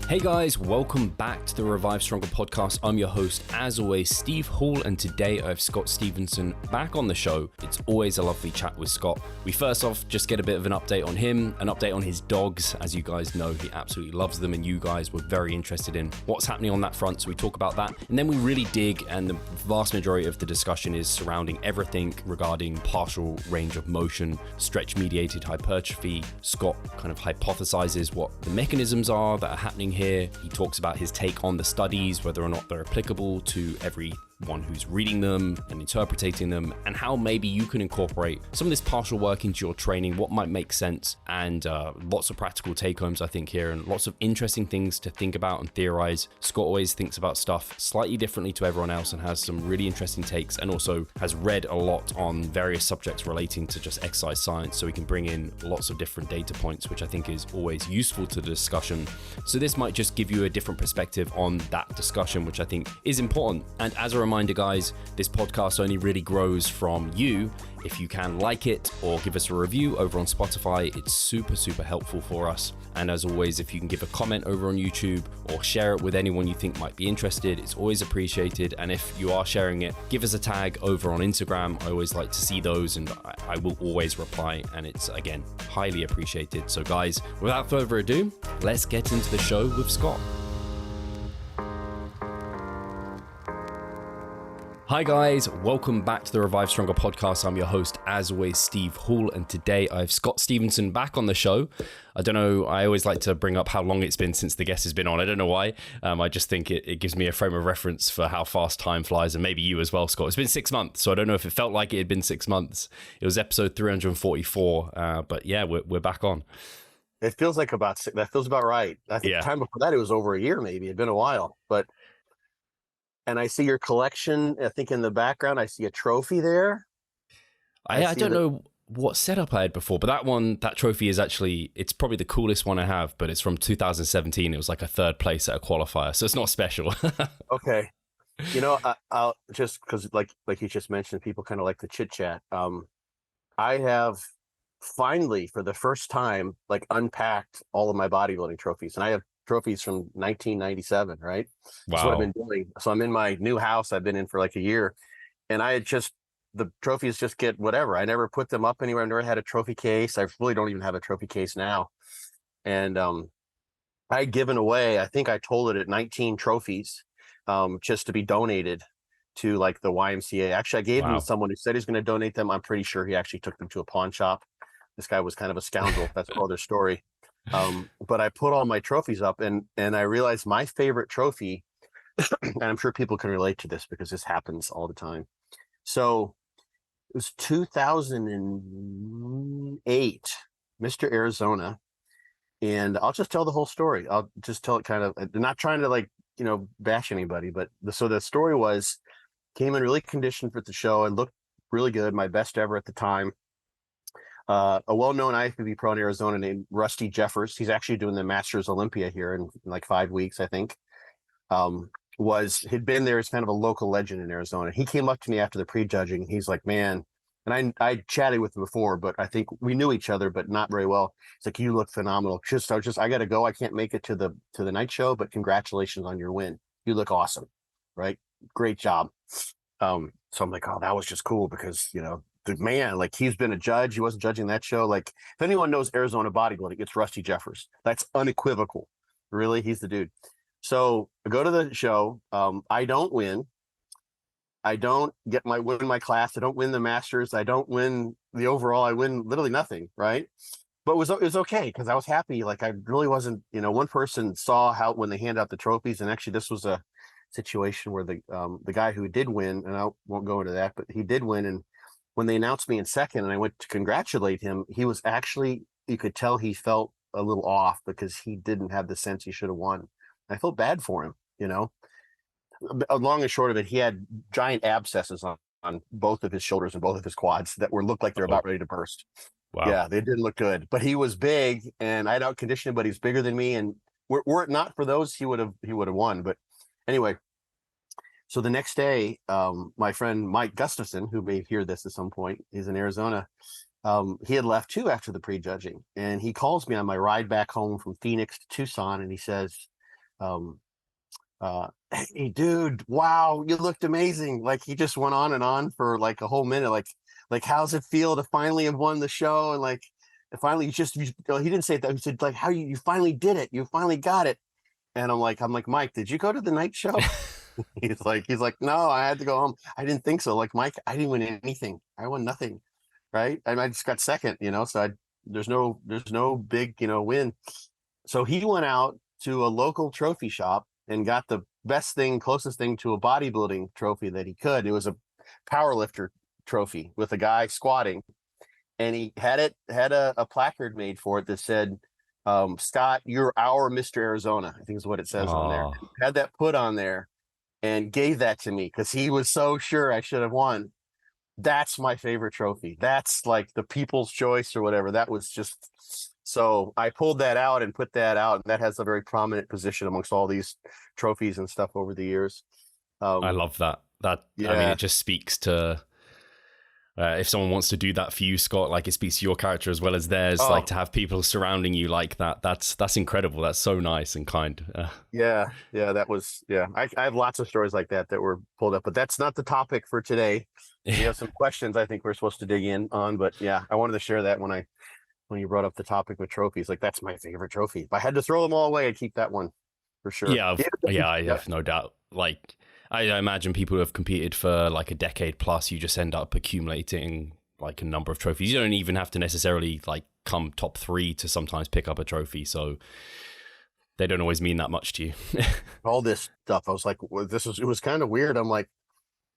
Hey guys, welcome back to the Revive Stronger podcast. I'm your host, as always, Steve Hall, and today I have Scott Stevenson back on the show. It's always a lovely chat with Scott. We first off just get a bit of an update on him, an update on his dogs. As you guys know, he absolutely loves them, and you guys were very interested in what's happening on that front, so we talk about that. And then we really dig, and the vast majority of the discussion is surrounding everything regarding partial range of motion, stretch-mediated hypertrophy. Scott kind of hypothesizes what the mechanisms are that are happening here. He talks about his take on the studies, whether or not they're applicable to everyone who's reading them and interpreting them, and how maybe you can incorporate some of this partial work into your training, what might make sense, and lots of practical take-homes, I think, here, and lots of interesting things to think about and theorize. Scott always thinks about stuff slightly differently to everyone else and has some really interesting takes, and also has read a lot on various subjects relating to just exercise science, so he can bring in lots of different data points, which I think is always useful to the discussion. So this might just give you a different perspective on that discussion, which I think is important. And as a reminder, guys, this podcast only really grows from you. If you can like it or give us a review over on Spotify, it's super helpful for us. And as always, if you can give a comment over on YouTube or share it with anyone you think might be interested, it's always appreciated. And if you are sharing it, give us a tag over on Instagram. I always like to see those, and I will always reply, and it's, again, highly appreciated. So guys, without further ado, let's get into the show with Scott. Hi guys, welcome back to the Revive Stronger podcast. I'm your host, as always, Steve Hall, and today I have Scott Stevenson back on the show. I don't know, I always like to bring up how long it's been since the guest has been on. I don't know why. I just think it gives me a frame of reference for how fast time flies, and maybe you as well, Scott. It's been 6 months, so I don't know if it felt like it had been 6 months. It was episode 344, but yeah, we're back on. It feels like that feels about right. I think the time before that, it was over a year, maybe. It'd been a while, and I see your collection. I think in the background, I see a trophy there. I don't know what setup I had before, but that trophy is actually, it's probably the coolest one I have, but it's from 2017. It was like a third place at a qualifier, so it's not special. Okay. You know, I'll just, because like you just mentioned, people kind of like to chit chat. I have finally, for the first time, like unpacked all of my bodybuilding trophies, and I have trophies from 1997, right? Wow. That's what I've been doing. So I'm in my new house I've been in for like a year, and the trophies just get whatever. I never put them up anywhere. I never had a trophy case. I really don't even have a trophy case now. And I had given away, I think I told it at 19 trophies just to be donated to like the YMCA. Actually, I gave them to someone who said he's going to donate them. I'm pretty sure he actually took them to a pawn shop. This guy was kind of a scoundrel. That's another story. But I put all my trophies up, and I realized my favorite trophy, and I'm sure people can relate to this because this happens all the time. So it was 2008, Mr. Arizona. And I'll just tell the whole story. I'll just tell it kind of, not trying to bash anybody, but so the story was, came in really conditioned for the show and looked really good. My best ever at the time. A well-known IFBB pro in Arizona named Rusty Jeffers. He's actually doing the Masters Olympia here in like 5 weeks, I think. He'd been there as kind of a local legend in Arizona. He came up to me after the pre-judging. He's like, man, and I chatted with him before, but I think we knew each other, but not very well. He's like, you look phenomenal. I got to go. I can't make it to the night show, but congratulations on your win. You look awesome, right? Great job. So I'm like, oh, that was just cool because, the man, like, he's been a judge. He wasn't judging that show. Like, if anyone knows Arizona bodybuilding, it's Rusty Jeffers. That's unequivocal. Really, he's the dude. So I go to the show. I don't win. I don't win my class. I don't win the Masters. I don't win the overall. I win literally nothing, right? But it was okay because I was happy. Like, I really wasn't, one person saw how when they hand out the trophies, and actually this was a situation where the guy who did win, and I won't go into that, but he did win, and when they announced me in second and I went to congratulate him, he was actually, you could tell he felt a little off because he didn't have the sense he should have won. I felt bad for him, Long and short of it, he had giant abscesses on both of his shoulders and both of his quads that looked like they're about ready to burst. Wow. Yeah, they didn't look good. But he was big, and I'd out-conditioned him, but he's bigger than me. And were it not for those, he would have won. But anyway, so the next day, my friend Mike Gustafson, who may hear this at some point, he's in Arizona. He had left too after the prejudging, and he calls me on my ride back home from Phoenix to Tucson, and he says, um, hey dude, wow, you looked amazing. Like he just went on and on for like a whole minute. Like how's it feel to finally have won the show? And like finally he didn't say that. He said like how you finally did it. You finally got it. And I'm like, Mike, did you go to the night show? He's like, no, I had to go home. I didn't think so. Like, Mike, I didn't win anything. I won nothing. Right. And I just got second, so there's no big, win. So he went out to a local trophy shop and got the closest thing to a bodybuilding trophy that he could. It was a powerlifter trophy with a guy squatting, and he had a placard made for it that said, Scott, you're our Mr. Arizona, I think is what it says on there. Oh, Had that put on there and gave that to me because he was so sure I should have won. That's my favorite trophy. That's like the people's choice or whatever. That was just, so I pulled that out and put that out, and that has a very prominent position amongst all these trophies and stuff over the years. I love that. I mean, it just speaks to if someone wants to do that for you, Scott, like it speaks to your character as well as theirs. Like to have people surrounding you like that, that's incredible. That's so nice and kind. That was I have lots of stories like that were pulled up, but that's not the topic for today. We have some questions I think we're supposed to dig in on, but I wanted to share that when you brought up the topic with trophies. Like that's my favorite trophy. If I had to throw them all away, I'd keep that one for sure. I have no doubt. Like I imagine people who have competed for like a decade plus, you just end up accumulating like a number of trophies. You don't even have to necessarily like come top 3 to sometimes pick up a trophy. So they don't always mean that much to you. All this stuff. I was like, it was kind of weird. I'm like,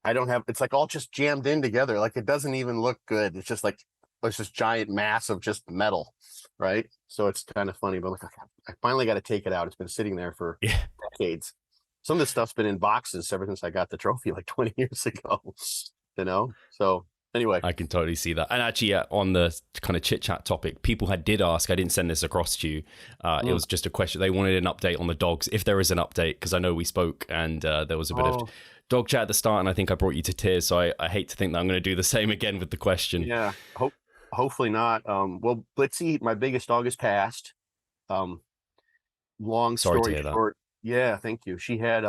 it's like all just jammed in together. Like it doesn't even look good. It's just like, it's this giant mass of just metal. Right. So it's kind of funny, but like, I finally got to take it out. It's been sitting there for decades. Some of this stuff's been in boxes ever since I got the trophy like 20 years ago, So anyway. I can totally see that. And actually, on the kind of chit chat topic, people did ask, I didn't send this across to you. It was just a question. They wanted an update on the dogs, if there is an update, because I know we spoke and there was a bit of dog chat at the start, and I think I brought you to tears. So I hate to think that I'm going to do the same again with the question. Yeah. Hopefully not. Well, Blitzy, my biggest dog, has passed. Long Sorry story to hear short. Yeah, thank you. She had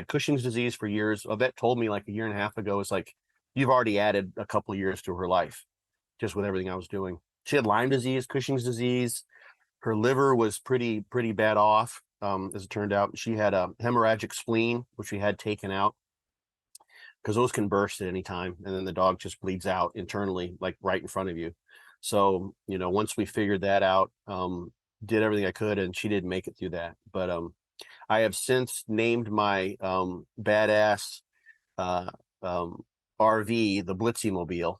Cushing's disease for years. A vet told me like a year and a half ago, it's like, you've already added a couple of years to her life, just with everything I was doing. She had Lyme disease, Cushing's disease. Her liver was pretty bad off. As it turned out, she had a hemorrhagic spleen, which we had taken out because those can burst at any time, and then the dog just bleeds out internally, like right in front of you. So once we figured that out, did everything I could, and she didn't make it through that. But I have since named my badass RV the Blitzy Mobile,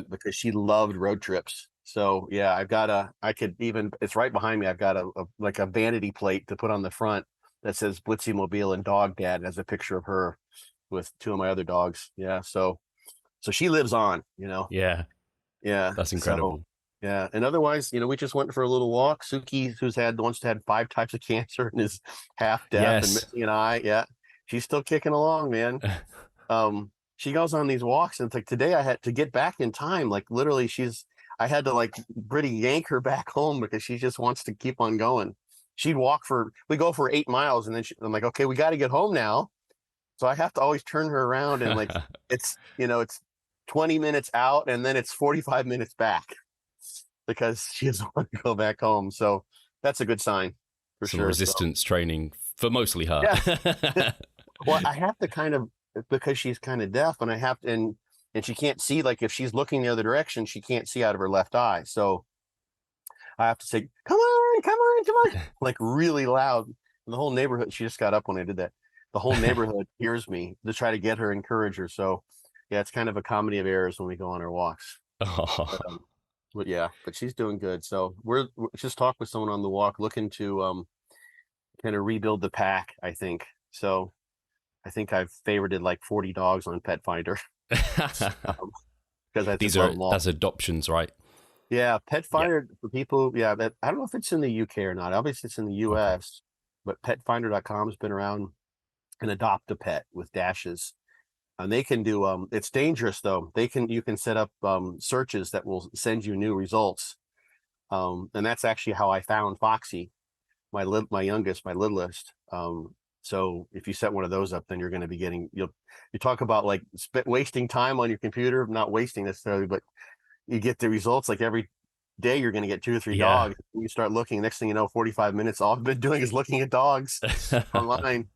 because she loved road trips. So it's right behind me. I've got a vanity plate to put on the front that says Blitzy Mobile and Dog Dad, as a picture of her with 2 of my other dogs. Yeah. So she lives on, Yeah. Yeah. That's incredible. So, yeah. And otherwise, we just went for a little walk. Suki, who's once had 5 types of cancer and is half deaf and missing an eye. Yeah. She's still kicking along, man. She goes on these walks, and it's like today I had to get back in time. Like literally I had to like pretty yank her back home because she just wants to keep on going. We go for 8 miles, and then I'm like, okay, we got to get home now. So I have to always turn her around, and like, it's 20 minutes out and then it's 45 minutes back because she doesn't want to go back home. So that's a good sign for Some sure. resistance training for mostly her. Yeah. Well, I have to kind of, because she's kind of deaf, and I have to, and she can't see, like if she's looking the other direction, she can't see out of her left eye. So I have to say, come on, like really loud. And the whole neighborhood, she just got up when I did that. The whole neighborhood hears me to try to get her, encourage her. So yeah, it's kind of a comedy of errors when we go on our walks. But she's doing good. So we're just talked with someone on the walk looking to kind of rebuild the pack, I think. So I think I've favorited like 40 dogs on Pet Finder. Because that's adoptions, right? Yeah, Pet Finder for people. Yeah, I don't know if it's in the UK or not. Obviously, it's in the US, but PetFinder.com has been around. And adopt a pet with dashes, and they can do. It's dangerous though. You can set up searches that will send you new results, and that's actually how I found Foxy. my youngest, my littlest. So if you set one of those up, then you're going to be getting, you talk about like wasting time on your computer, not wasting necessarily, but you get the results. Like every day you're going to get 2 or 3 Yeah. dogs. You start looking, next thing you know, 45 minutes, all I've been doing is looking at dogs online.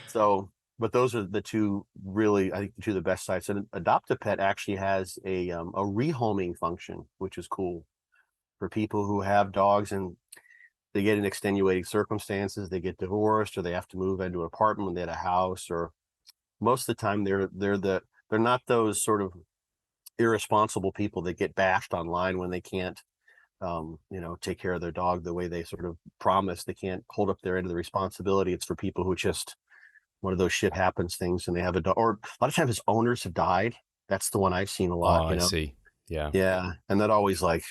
So, but those are the two really, I think, the two of the best sites. And Adopt-A-Pet actually has a rehoming function, which is cool for people who have dogs and they get in extenuating circumstances, they get divorced, or they have to move into an apartment when they had a house, or most of the time they're not those sort of irresponsible people that get bashed online when they can't take care of their dog the way they sort of promise. They can't hold up their end of the responsibility. It's for people who just one of those shit happens things and they have a dog, or a lot of times owners have died. That's the one I've seen a lot. I see. Yeah. Yeah. And that always like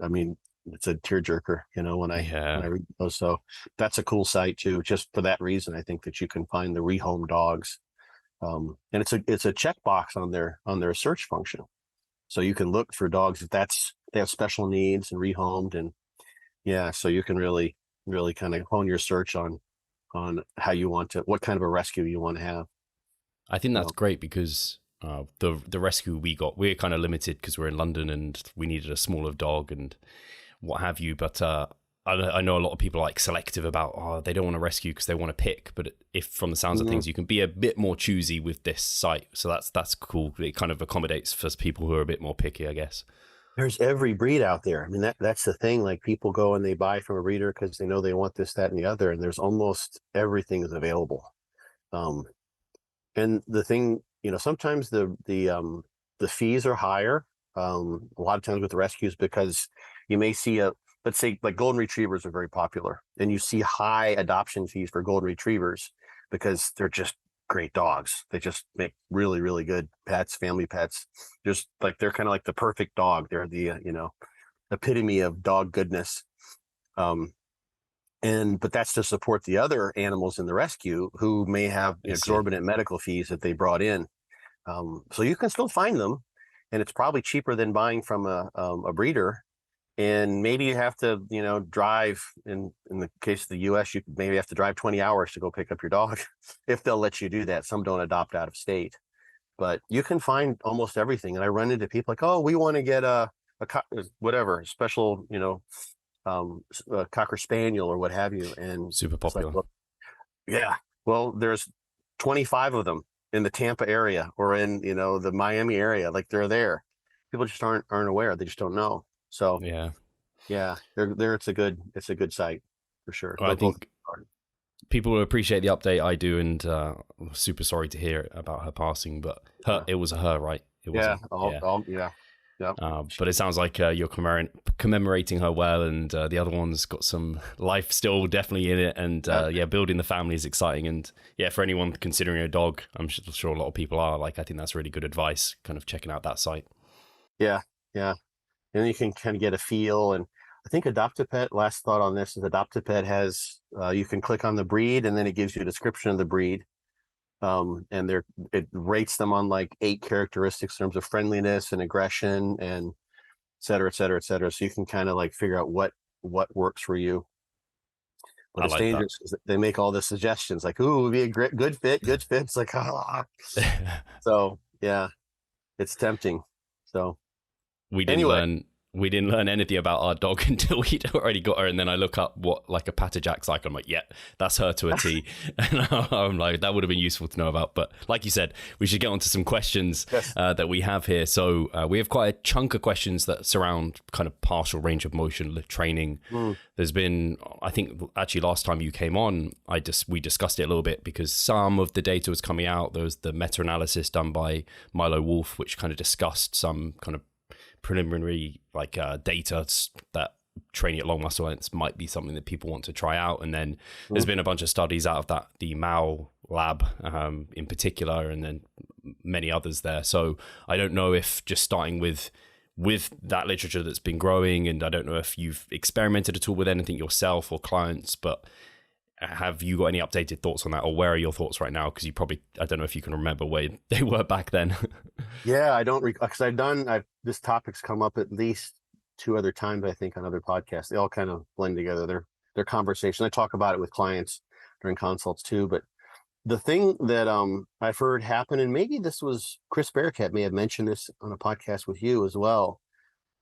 I mean, it's a tearjerker, when I read those. So that's a cool site too, just for that reason. I think that you can find the rehome dogs. And it's a checkbox on their search function. So you can look for dogs if they have special needs and rehomed, and so you can really, really kind of hone your search on how you want to, what kind of a rescue you want to have. I think that's great because the rescue we're kind of limited because we're in London and we needed a smaller dog and what have you. But I know a lot of people are like selective about, they don't want to rescue because they want to pick. But if from the sounds of things, you can be a bit more choosy with this site. So that's cool. It kind of accommodates for people who are a bit more picky, I guess. There's every breed out there. I mean, that's the thing. Like people go and they buy from a breeder because they know they want this, that, and the other. And there's almost everything is available. And the thing, sometimes the fees are higher. A lot of times with the rescues, because you may see let's say like golden retrievers are very popular, and you see high adoption fees for golden retrievers because they're just great dogs. They just make really, really good pets, family pets. Just like they're kind of like the perfect dog. They're the epitome of dog goodness. But that's to support the other animals in the rescue who may have exorbitant medical fees that they brought in. So you can still find them, and it's probably cheaper than buying from a breeder. And maybe you have to, drive in the case of the US, you maybe have to drive 20 hours to go pick up your dog if they'll let you do that. Some don't adopt out of state, but you can find almost everything. And I run into people like, oh, we want to get a whatever special, a Cocker Spaniel or what have you. And super popular. Like, well, there's 25 of them in the Tampa area or in, the Miami area. Like they're there. People just aren't aware. They just don't know. So they're there. It's a good site for sure. Well, I think people will appreciate the update. I do, and I'm super sorry to hear about her passing. But it was her, right? It was but it sounds like you're commemorating her well, and the other one's got some life still definitely in it. And building the family is exciting. And for anyone considering a dog, I'm sure a lot of people are. Like, I think that's really good advice. Kind of checking out that site. Yeah. And you can kind of get a feel. And I think Adopt-A-Pet, last thought on this is Adopt-A-Pet has, you can click on the breed and then it gives you a description of the breed. And it rates them on like 8 characteristics in terms of friendliness and aggression and et cetera, et cetera, et cetera. So you can kind of like figure out what works for you. But it's dangerous because they make all the suggestions like, ooh, would be a good fit. It's like, So it's tempting. So we didn't learn anything about our dog until we'd already got her, and then I look up what like a Patajack cycle. I'm like, that's her to a T. And I'm like, that would have been useful to know about. But like you said, we should get onto some questions that we have here. So we have quite a chunk of questions that surround kind of partial range of motion training. There's been, I think, actually last time you came on, we discussed it a little bit because some of the data was coming out. There was the meta-analysis done by Milo Wolf, which kind of discussed some kind of preliminary data that training at long muscle lengths might be something that people want to try out. And then there's been a bunch of studies out of that, the Mao lab in particular, and then many others there. So I don't know if just starting with that literature that's been growing, and I don't know if you've experimented at all with anything yourself or clients, but have you got any updated thoughts on that, or where are your thoughts right now? Because I don't know if you can remember where they were back then. I don't because this topic's come up at least 2 other times, I think, on other podcasts. They all kind of blend together. their conversation. I talk about it with clients during consults too. But the thing that I've heard happen, and maybe this was Chris Bearcat may have mentioned this on a podcast with you as well.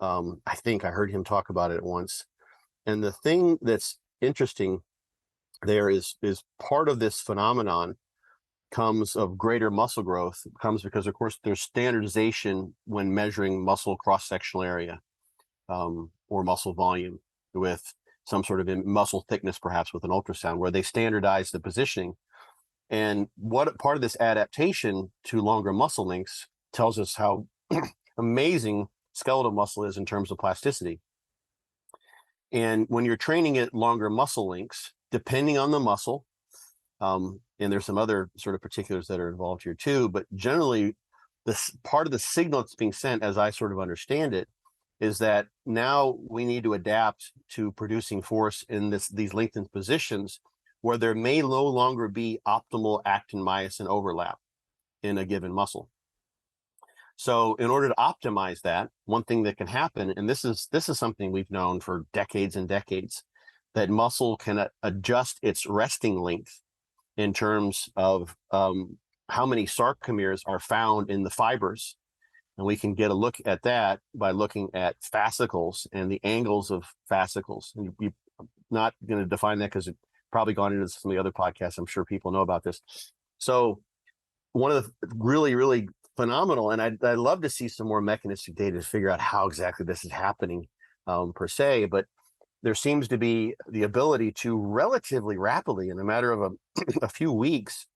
I think I heard him talk about it once. And the thing that's interesting there is part of this phenomenon comes of greater muscle growth, comes because, of course, there's standardization when measuring muscle cross-sectional area or muscle volume with some sort of muscle thickness, perhaps with an ultrasound, where they standardize the positioning. And what part of this adaptation to longer muscle lengths tells us how amazing skeletal muscle is in terms of plasticity. And when you're training at longer muscle lengths, depending on the muscle, and there's some other sort of particulars that are involved here too, but generally, this part of the signal that's being sent, as I sort of understand it, is that now we need to adapt to producing force in these lengthened positions where there may no longer be optimal actin-myosin overlap in a given muscle. So in order to optimize that, one thing that can happen, and this is something we've known for decades and decades, that muscle can adjust its resting length in terms of how many sarcomeres are found in the fibers. And we can get a look at that by looking at fascicles and the angles of fascicles. And you're not going to define that because it's probably gone into some of the other podcasts. I'm sure people know about this. So one of the really, really phenomenal, and I'd love to see some more mechanistic data to figure out how exactly this is happening per se, but there seems to be the ability to relatively rapidly, in a matter of a few weeks,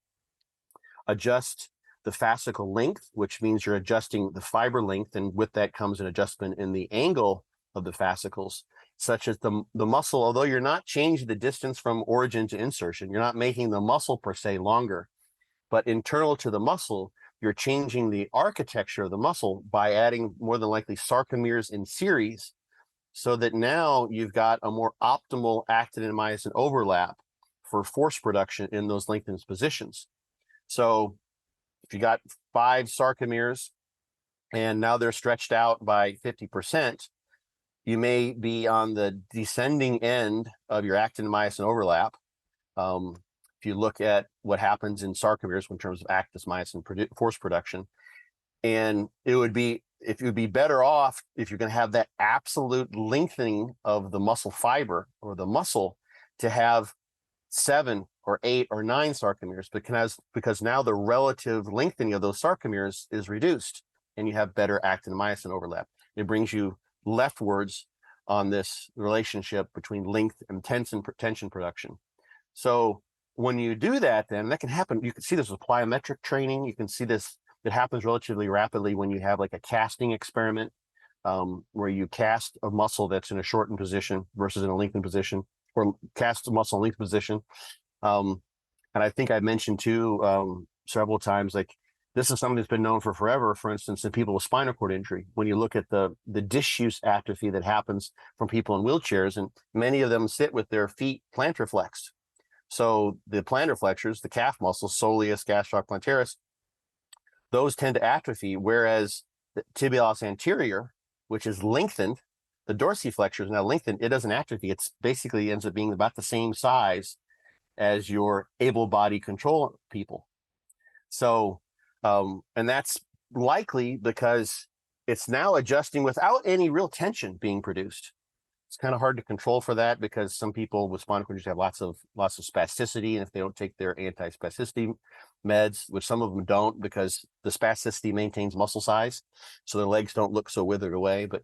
adjust the fascicle length, which means you're adjusting the fiber length, and with that comes an adjustment in the angle of the fascicles, such as the muscle, although you're not changing the distance from origin to insertion, you're not making the muscle per se longer, but internal to the muscle, you're changing the architecture of the muscle by adding more than likely sarcomeres in series, so that now you've got a more optimal actin and myosin overlap for force production in those lengthened positions. So if you got 5 sarcomeres and now they're stretched out by 50%, you may be on the descending end of your actin and myosin overlap. If you look at what happens in sarcomeres in terms of actin myosin force production, and it would be better off if you're going to have that absolute lengthening of the muscle fiber or the muscle to have 7 or 8 or 9 sarcomeres, because now the relative lengthening of those sarcomeres is reduced and you have better actin and myosin overlap. It brings you leftwards on this relationship between length and tension production. So when you do that, then that can happen. You can see this with plyometric training. You can see this. It happens relatively rapidly when you have like a casting experiment where you cast a muscle that's in a shortened position versus in a lengthened position, or cast a muscle in a lengthened position. And I think I mentioned too several times, like this is something that's been known for forever, for instance, in people with spinal cord injury. When you look at the disuse atrophy that happens from people in wheelchairs, and many of them sit with their feet plantar flexed. So the plantar flexors, the calf muscles, soleus, gastroc plantaris, those tend to atrophy, whereas the tibialis anterior, which is lengthened, the dorsiflexor is now lengthened, it doesn't atrophy. It's basically ends up being about the same size as your able body control people. So, and that's likely because it's now adjusting without any real tension being produced. It's kind of hard to control for that because some people with spinal cord injury have lots of spasticity, and if they don't take their anti-spasticity meds, which some of them don't, because the spasticity maintains muscle size, so their legs don't look so withered away. But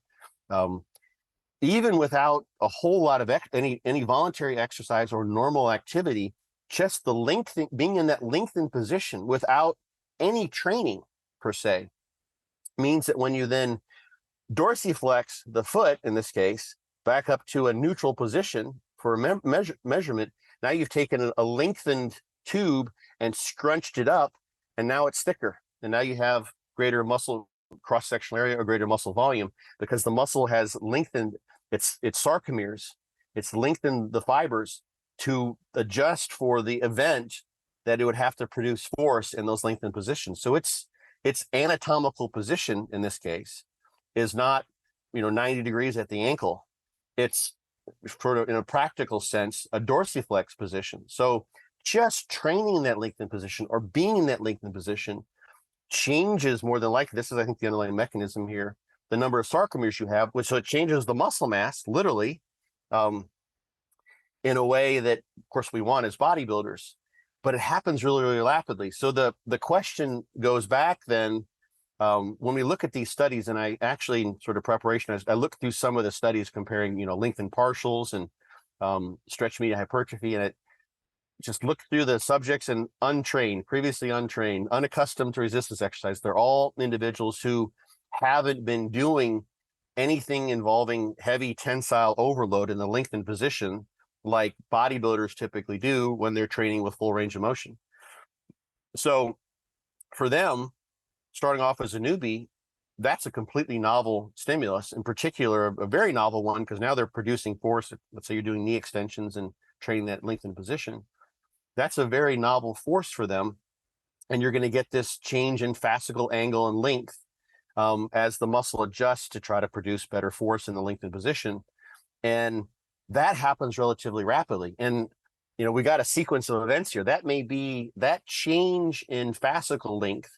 even without a whole lot of any voluntary exercise or normal activity, just the being in that lengthened position without any training per se means that when you then dorsiflex the foot, in this case, back up to a neutral position for a measurement, now you've taken a lengthened tube and scrunched it up, and now it's thicker, and now you have greater muscle cross-sectional area or greater muscle volume because the muscle has lengthened its sarcomeres. It's lengthened the fibers to adjust for the event that it would have to produce force in those lengthened positions. So its anatomical position in this case is not 90 degrees at the ankle. It's sort of in a practical sense, a dorsiflex position. So just training that lengthened position or being in that lengthened position changes more than likely. This is, I think, the underlying mechanism here. The number of sarcomeres you have, which so it changes the muscle mass, literally, in a way that, of course, we want as bodybuilders. But it happens really, really rapidly. So the question goes back then, when we look at these studies, and I actually, in sort of preparation, I looked through some of the studies comparing, lengthened partials and stretch media hypertrophy, and it just looked through the subjects and untrained, previously untrained, unaccustomed to resistance exercise. They're all individuals who haven't been doing anything involving heavy tensile overload in the lengthened position like bodybuilders typically do when they're training with full range of motion. So for them, starting off as a newbie, that's a completely novel stimulus, in particular, a very novel one, because now they're producing force. Let's say you're doing knee extensions and training that lengthened position. That's a very novel force for them. And you're going to get this change in fascicle angle and length as the muscle adjusts to try to produce better force in the lengthened position. And that happens relatively rapidly. And, we got a sequence of events here. That may be that change in fascicle length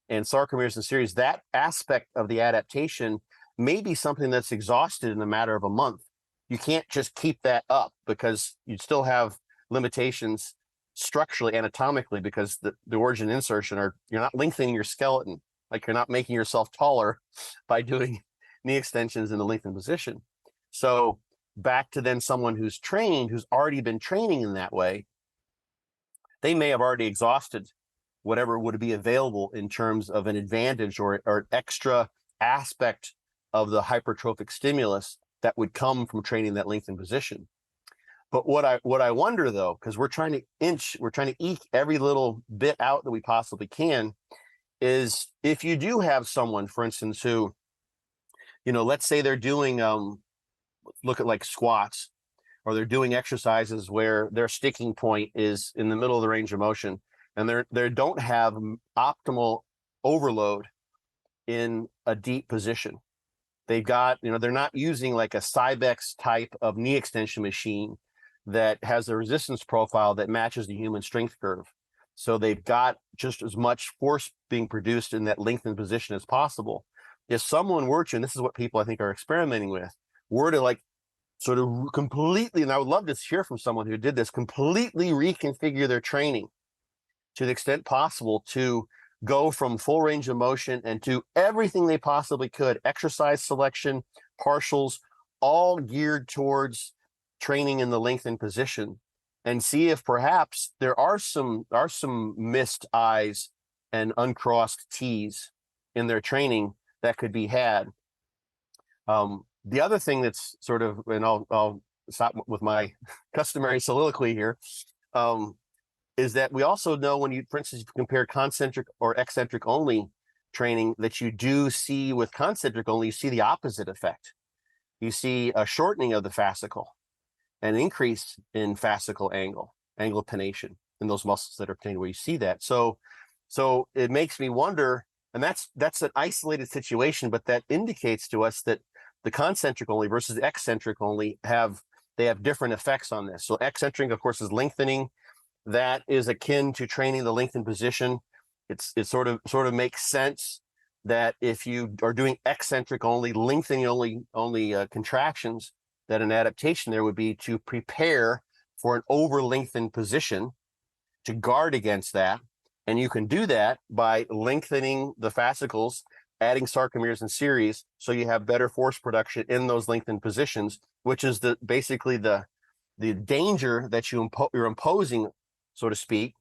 and sarcomeres and series, that aspect of the adaptation may be something that's exhausted in a matter of a month. You can't just keep that up because you still have limitations structurally, anatomically, because the origin insertion you're not lengthening your skeleton, like you're not making yourself taller by doing knee extensions in the lengthened position. So back to then someone who's trained, who's already been training in that way, they may have already exhausted whatever would be available in terms of an advantage or an extra aspect of the hypertrophic stimulus that would come from training that lengthened position. But what I wonder, though, because we're trying to eke every little bit out that we possibly can, is if you do have someone, for instance, who, let's say they're doing, look at like squats, or they're doing exercises where their sticking point is in the middle of the range of motion, and they don't have optimal overload in a deep position. They've got, they're not using like a Cybex type of knee extension machine that has a resistance profile that matches the human strength curve. So they've got just as much force being produced in that lengthened position as possible. If someone were to, and this is what people I think are experimenting with, were to like sort of completely, and I would love to hear from someone who did this, completely reconfigure their training to the extent possible to go from full range of motion and do everything they possibly could, exercise selection, partials, all geared towards training in the lengthened position, and see if perhaps there are some missed I's and uncrossed T's in their training that could be had. The other thing that's sort of, and I'll stop with my customary soliloquy here, is that we also know when you, for instance, compare concentric or eccentric only training, that you do see with concentric only, you see the opposite effect. You see a shortening of the fascicle, an increase in fascicle angle of pennation in those muscles that are obtained where you see that. So it makes me wonder, and that's an isolated situation, but that indicates to us that the concentric only versus the eccentric only have different effects on this. So eccentric, of course, is lengthening. That is akin to training the lengthened position. It sort of makes sense that if you are doing eccentric only, lengthening only contractions, that an adaptation there would be to prepare for an over lengthened position to guard against that. And you can do that by lengthening the fascicles, adding sarcomeres in series, so you have better force production in those lengthened positions, which is basically the danger that you're imposing, so to speak,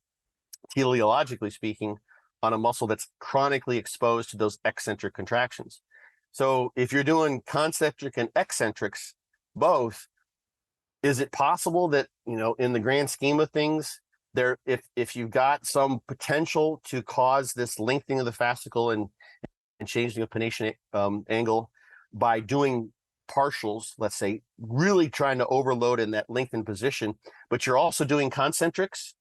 teleologically speaking, on a muscle that's chronically exposed to those eccentric contractions. So if you're doing concentric and eccentrics both, is it possible that, in the grand scheme of things, if you've got some potential to cause this lengthening of the fascicle and changing of pennation angle by doing partials, let's say, really trying to overload in that lengthened position, but you're also doing concentrics,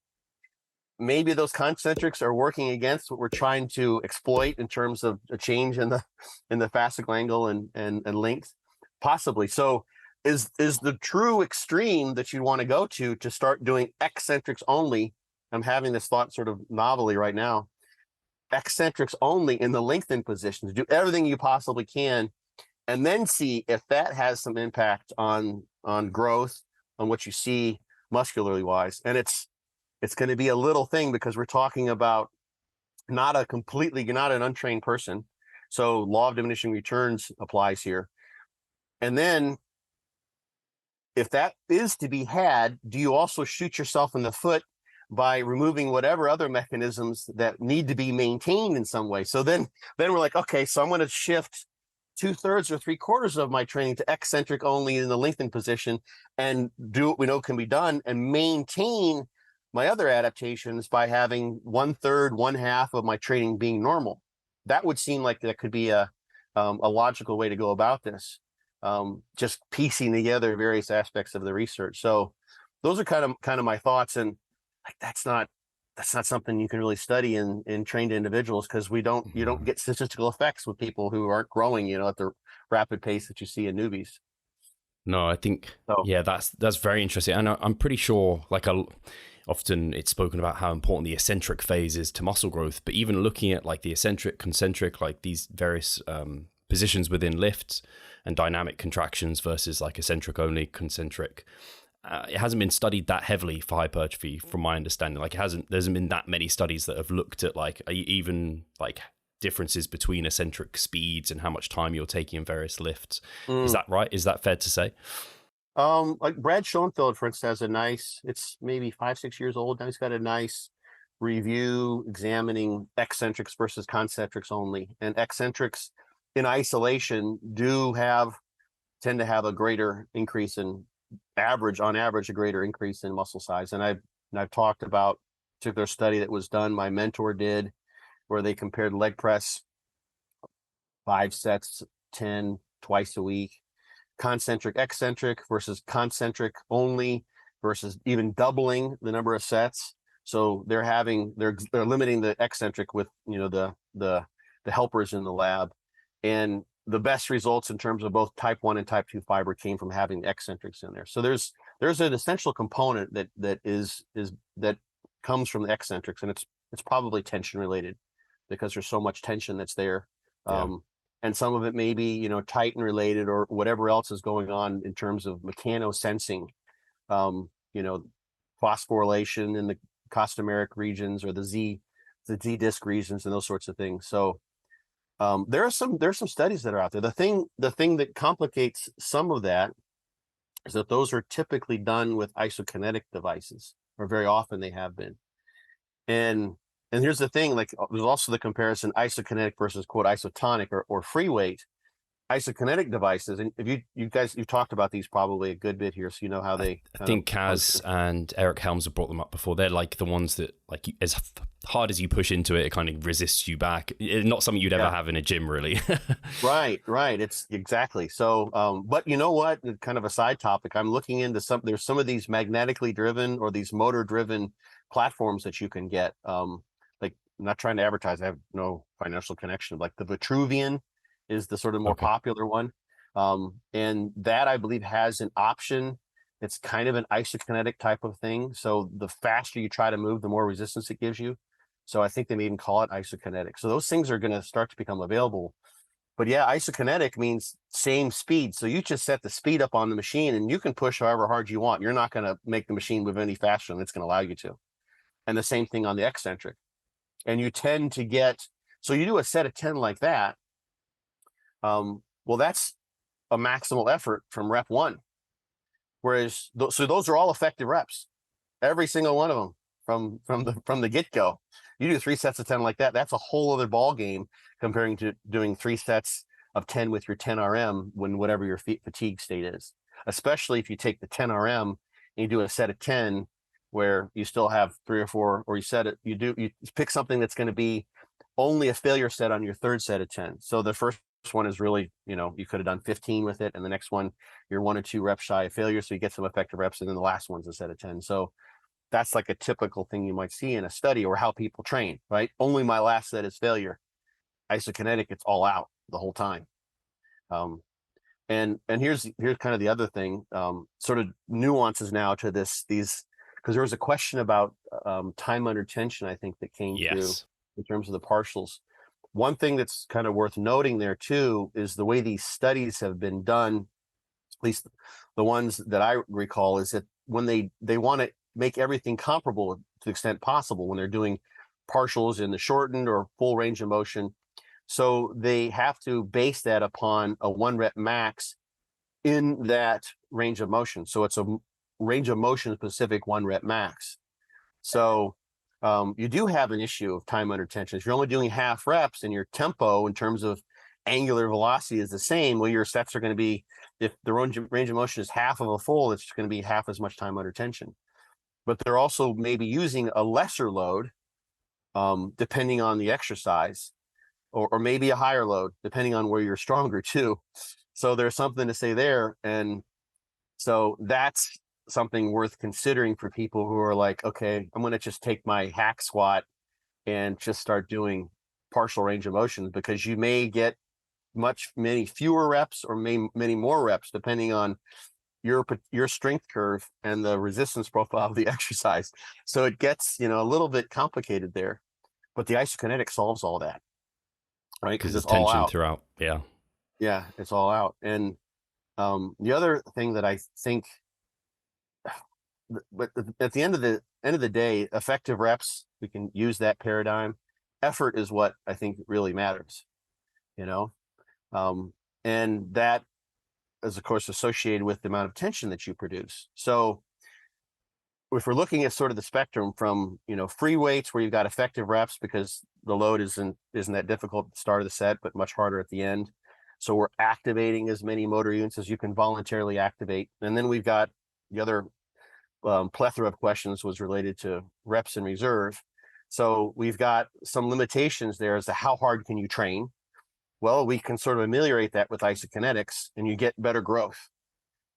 maybe those concentrics are working against what we're trying to exploit in terms of a change in the fascicle angle and length, possibly. So is the true extreme that you want to go to start doing eccentrics only. I'm having this thought sort of novelly right now. Eccentrics only in the lengthened positions. Do everything you possibly can, and then see if that has some impact on growth, on what you see muscularly wise. And it's going to be a little thing because we're talking about you're not an untrained person. So law of diminishing returns applies here. And then if that is to be had, do you also shoot yourself in the foot by removing whatever other mechanisms that need to be maintained in some way? So then we're like, okay, so I'm going to shift 2/3 or 3/4 of my training to eccentric only in the lengthened position and do what we know can be done and maintain my other adaptations by having 1/3, 1/2 of my training being normal. That would seem like that could be a logical way to go about this. Just piecing together various aspects of the research. So those are kind of my thoughts. And like, that's not something you can really study in trained individuals, because you don't get statistical effects with people who aren't growing, at the rapid pace that you see in newbies. No, I think, So, yeah, that's very interesting. And I'm pretty sure, like, often it's spoken about how important the eccentric phase is to muscle growth, but even looking at like the eccentric, concentric, like these various positions within lifts and dynamic contractions versus like eccentric only, concentric, it hasn't been studied that heavily for hypertrophy, from my understanding. Like, there hasn't been that many studies that have looked at like even like differences between eccentric speeds and how much time you're taking in various lifts. Is that right? Is that fair to say? like Brad Schoenfeld, for instance, has it's maybe 5-6 years old now. He's got a nice review examining eccentrics versus concentrics only. And eccentrics in isolation tend to have a greater increase on average, a greater increase in muscle size. And I've talked about a particular study that was done, my mentor did, where they compared leg press 5 sets, 10 twice a week, concentric eccentric versus concentric only, versus even doubling the number of sets. So they're limiting the eccentric with the helpers in the lab, and the best results in terms of both type 1 and type 2 fiber came from having the eccentrics in there. So there's an essential component that comes from the eccentrics, and it's probably tension related, because there's so much tension that's there. And some of it may be, Titan related, or whatever else is going on in terms of mechanosensing, phosphorylation in the costameric regions, or the Z disc regions, and those sorts of things. So there's some studies that are out there. The thing that complicates some of that is that those are typically done with isokinetic devices, or very often they have been. And here's the thing, like, there's also the comparison isokinetic versus quote isotonic or free weight. Isokinetic devices, and if you've talked about these probably a good bit here, so you know how they I think Kaz and Eric Helms have brought them up before. They're like the ones that, like, as hard as you push into it, it kind of resists you back. It's not something you'd ever have in a gym, really. Right. It's exactly. So, but you know what? Kind of a side topic. I'm looking into there's some of these magnetically driven or these motor driven platforms that you can get. Like, I'm not trying to advertise. I have no financial connection. Like the Vitruvian is the sort of more popular one. And that, I believe, has an option. It's kind of an isokinetic type of thing. So the faster you try to move, the more resistance it gives you. So I think they may even call it isokinetic. So those things are going to start to become available. But yeah, isokinetic means same speed. So you just set the speed up on the machine and you can push however hard you want. You're not going to make the machine move any faster than it's going to allow you to. And the same thing on the eccentric. And you tend to so you do a set of 10 like that. Well, that's a maximal effort from rep 1. Whereas, so those are all effective reps, every single one of them from the get-go. You do 3 sets of 10 like that. That's a whole other ball game comparing to doing 3 sets of 10 with your 10 RM when whatever your fatigue state is. Especially if you take the 10 RM and you do a set of 10 where you still have 3 or 4, or you pick something that's going to be only a failure set on your 3rd set of 10. So the first one is really, you could have done 15 with it, and the next one you're 1 or 2 reps shy of failure, so you get some effective reps, and then the last one's a set of 10. So that's like a typical thing you might see in a study, or how people train, right? Only my last set is failure. Isokinetic, it's all out the whole time. And here's kind of the other thing, sort of nuances now to these, because there was a question about time under tension, I think, that came through Yes. in terms of the partials. One thing that's kind of worth noting there too is the way these studies have been done, at least the ones that I recall, is that when they want to make everything comparable to the extent possible when they're doing partials in the shortened or full range of motion. So they have to base that upon a 1 rep max in that range of motion. So it's a range of motion specific 1 rep max. So you do have an issue of time under tension. If you're only doing half reps and your tempo in terms of angular velocity is the same, well, your sets are going to be, if the range of motion is half of a full, it's going to be half as much time under tension. But they're also maybe using a lesser load depending on the exercise, or maybe a higher load depending on where you're stronger too. So there's something to say there. And so that's something worth considering for people who are like, okay, I'm going to just take my hack squat and just start doing partial range of motion, because you may get many fewer reps or many more reps depending on your strength curve and the resistance profile of the exercise. So it gets, a little bit complicated there, but the isokinetic solves all that, right? Because Because it's it's all tension out. throughout. Yeah. Yeah, it's all out. And the other thing that I think, but at the end of the day, effective reps, we can use that paradigm. Effort is what I think really matters, you know, and that is of course associated with the amount of tension that you produce. So if we're looking at sort of the spectrum from free weights where you've got effective reps because the load isn't that difficult at the start of the set, but much harder at the end. So we're activating as many motor units as you can voluntarily activate. And then we've got the other plethora of questions was related to reps and reserve. So we've got some limitations there as to how hard can you train. Well, we can sort of ameliorate that with isokinetics, and you get better growth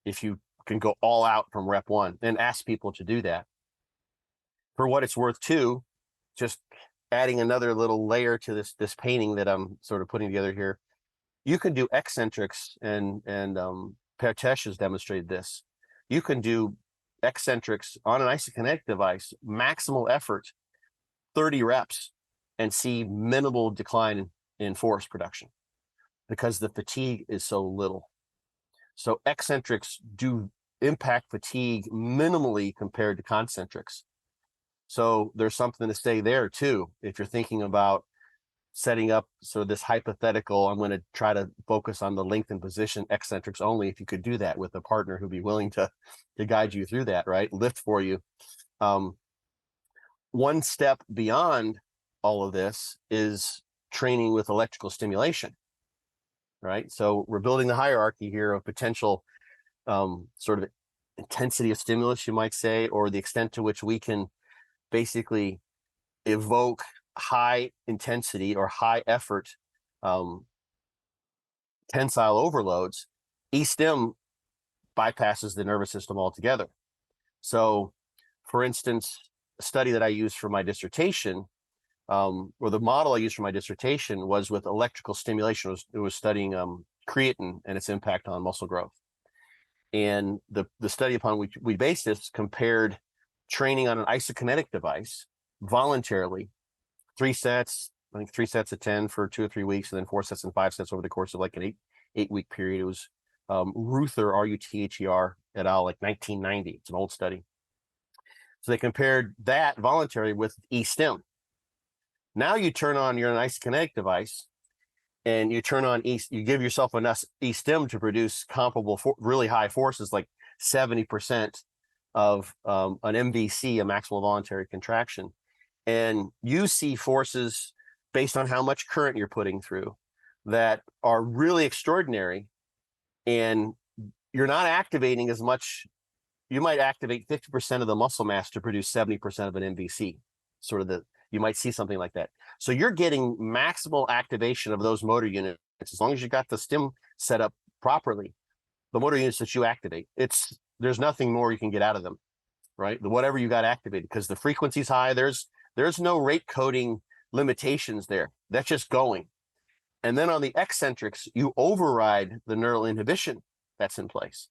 if you can go all out from rep 1 and ask people to do that. For what it's worth too, just adding another little layer to this painting that I'm sort of putting together here, you can do eccentrics, and Pertesh has demonstrated this. You can do eccentrics on an isokinetic device, maximal effort, 30 reps, and see minimal decline in force production because the fatigue is so little. So eccentrics do impact fatigue minimally compared to concentrics. So there's something to say there too. If you're thinking about setting up so this hypothetical, I'm going to try to focus on the lengthened position eccentrics only. If you could do that with a partner who'd be willing to guide you through that, right? Lift for you. One step beyond all of this is training with electrical stimulation, right? So we're building the hierarchy here of potential sort of intensity of stimulus, you might say, or the extent to which we can basically evoke high intensity or high effort tensile overloads. E-stim bypasses the nervous system altogether. So, for instance, a study that I used for my dissertation, or the model I used for my dissertation, was with electrical stimulation. It was studying creatine and its impact on muscle growth. And the study upon which we based this compared training on an isokinetic device voluntarily, 3 sets, I think 3 sets of 10 for 2 or 3 weeks, and then 4 sets and 5 sets over the course of like an 8-week period. It was Ruther, R-U-T-H-E-R, et al., like 1990. It's an old study. So they compared that voluntary with e-stim. Now you turn on your isokinetic device, and you turn on you give yourself enough e-stim to produce comparable really high forces, like 70% of an MVC, a maximal voluntary contraction. And you see forces based on how much current you're putting through that are really extraordinary. And you're not activating as much. You might activate 50% of the muscle mass to produce 70% of an MVC. You might see something like that. So you're getting maximal activation of those motor units as long as you got the stim set up properly. The motor units that you activate, there's nothing more you can get out of them, right? Whatever you got activated, because the frequency's high. There's no rate coding limitations there. That's just going. And then on the eccentrics, you override the neural inhibition that's in place.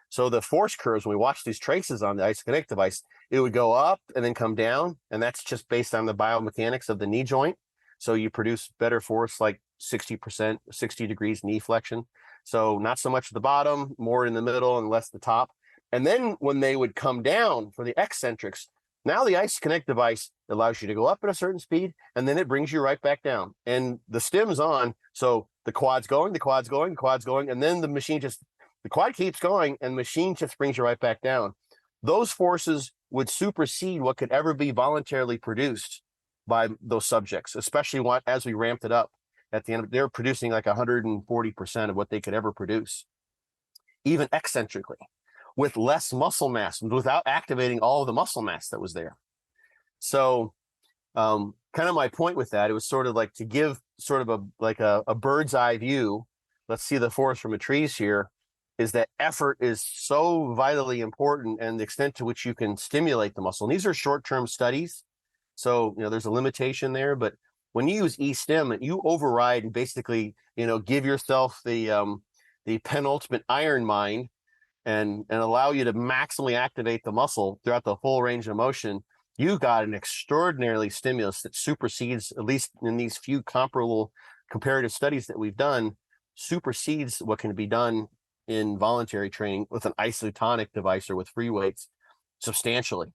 So the force curves, when we watch these traces on the Eccentric device, it would go up and then come down. And that's just based on the biomechanics of the knee joint. So you produce better force, like 60%, 60 degrees knee flexion. So not so much at the bottom, more in the middle and less the top. And then when they would come down for the eccentrics, now the Eccentric device allows you to go up at a certain speed, and then it brings you right back down. And the stem's on, so the quad's going, the quad's going, the quad's going, and then the machine just, the quad keeps going, and the machine just brings you right back down. Those forces would supersede what could ever be voluntarily produced by those subjects, especially as we ramped it up. At the end, they were producing like 140% of what they could ever produce, even eccentrically, with less muscle mass, without activating all of the muscle mass that was there. So kind of my point with that, it was sort of like to give sort of a bird's eye view. Let's see the forest from the trees here, is that effort is so vitally important, and the extent to which you can stimulate the muscle. And these are short-term studies, so there's a limitation there. But when you use E-stim, you override and basically give yourself the penultimate iron mind, and allow you to maximally activate the muscle throughout the whole range of motion. You've got an extraordinarily stimulus that supersedes, at least in these few comparable comparative studies that we've done, supersedes what can be done in voluntary training with an isotonic device or with free weights substantially.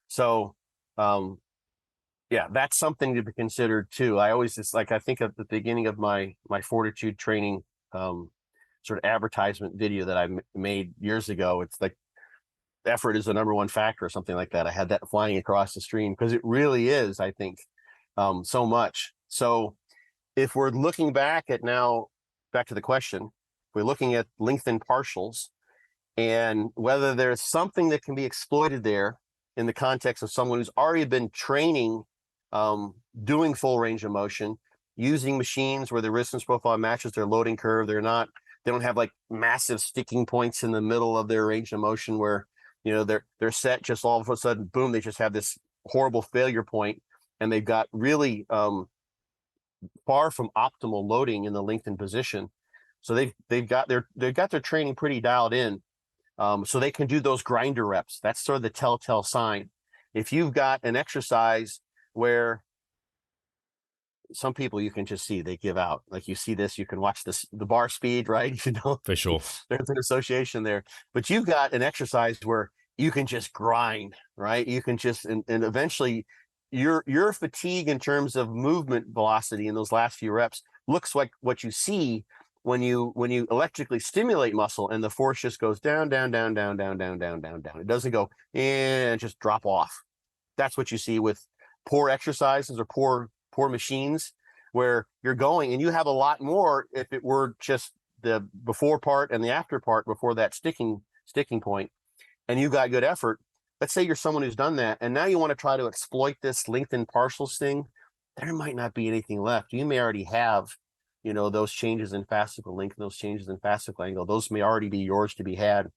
So, yeah, that's something to be considered too. I always I think at the beginning of my fortitude training sort of advertisement video that I made years ago, it's like effort is the number one factor or something like that. I had that flying across the screen because it really is, I think, so much. So if we're looking back to the question, if we're looking at lengthened partials and whether there's something that can be exploited there in the context of someone who's already been training, doing full range of motion, using machines where the resistance profile matches their loading curve. They don't have like massive sticking points in the middle of their range of motion where, they're set, just all of a sudden, boom, they just have this horrible failure point, and they've got really far from optimal loading in the lengthened position. So they've got their training pretty dialed in. So they can do those grinder reps. That's sort of the telltale sign. If you've got an exercise where some people you can just see they give out, like you see this, you can watch the bar speed, right? For sure. There's an association there, but you've got an exercise where you can just grind, right? You can just, and eventually your fatigue in terms of movement velocity in those last few reps looks like what you see when you electrically stimulate muscle, and the force just goes down, down, down, down, down, down, down, down, down. It doesn't go and just drop off. That's what you see with poor exercises or poor machines, where you're going and you have a lot more if it were just the before part and the after part before that sticking point, and you got good effort. Let's say you're someone who's done that, and now you want to try to exploit this lengthened partials thing. There might not be anything left. You may already have, those changes in fascicle length, those changes in fascicle angle. Those may already be yours to be had.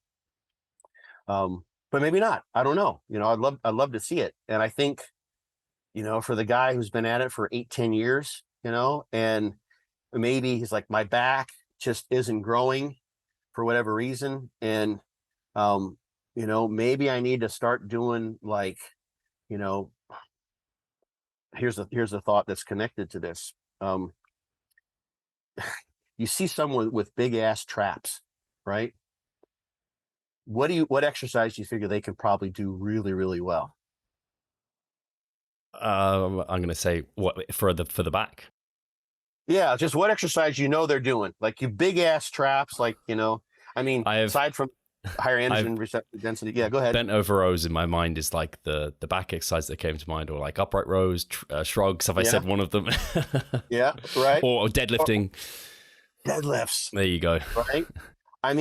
But maybe not. I don't know. I'd love to see it. And I think, for the guy who's been at it for 8-10 years, and maybe he's like, my back just isn't growing for whatever reason. And, maybe I need to start doing like, here's a thought that's connected to this. You see someone with big ass traps, right? What exercise do you figure they could probably do really, really well? I'm going to say what for the back. Yeah, just what exercise they're doing, like you big ass traps, like aside from higher androgen receptor density. Yeah, go ahead. Bent over rows in my mind is like the back exercise that came to mind, or like upright rows, shrugs. Have I said one of them? Yeah, right. Or deadlifting. Deadlifts. There you go. Right. A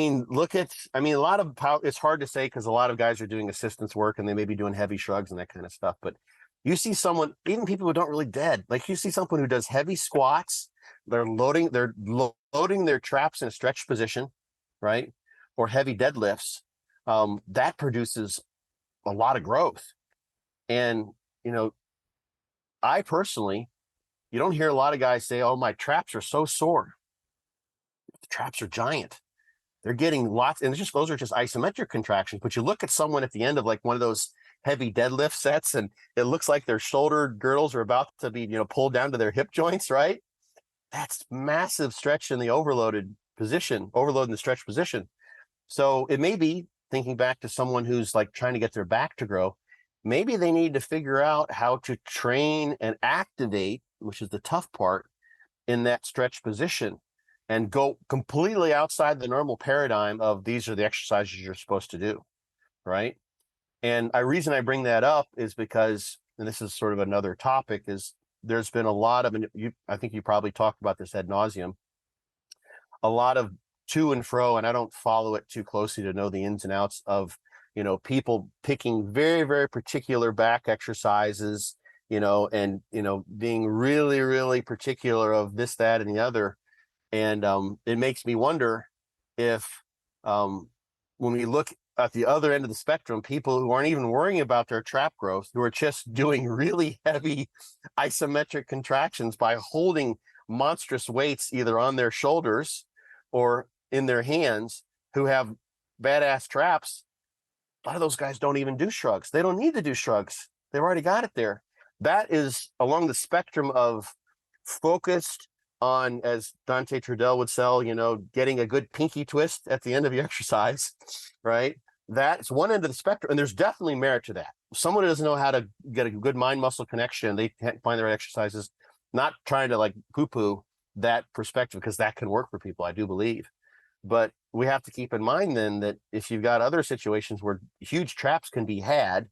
lot of it's hard to say because a lot of guys are doing assistance work and they may be doing heavy shrugs and that kind of stuff. But you see someone, even people who don't really dead, like you see someone who does heavy squats, they're loading their traps in a stretched position, right? Or heavy deadlifts. That produces a lot of growth. And, I personally You don't hear a lot of guys say, oh, my traps are so sore. The traps are giant. They're getting lots, and those are just isometric contractions. But you look at someone at the end of like one of those heavy deadlift sets, and it looks like their shoulder girdles are about to be, pulled down to their hip joints, right? That's massive stretch in the overload in the stretch position. So it may be, thinking back to someone who's like trying to get their back to grow, maybe they need to figure out how to train and activate, which is the tough part, in that stretch position, and go completely outside the normal paradigm of these are the exercises you're supposed to do, right? And the reason I bring that up is because, and this is sort of another topic, is there's been a lot of, and I think you probably talked about this ad nauseum, a lot of to and fro, and I don't follow it too closely to know the ins and outs of, people picking very, very particular back exercises, and, being really, really particular of this, that, and the other. And it makes me wonder if when we look at the other end of the spectrum, people who aren't even worrying about their trap growth, who are just doing really heavy isometric contractions by holding monstrous weights either on their shoulders or in their hands, who have badass traps, a lot of those guys don't even do shrugs. They don't need to do shrugs. They've already got it there. That is along the spectrum of focused on, as Dante Trudell would sell, getting a good pinky twist at the end of your exercise, right? That's one end of the spectrum. And there's definitely merit to that. Someone who doesn't know how to get a good mind-muscle connection, they can't find the right exercises, not trying to like poo-poo that perspective, because that can work for people, I do believe. But we have to keep in mind then that if you've got other situations where huge traps can be had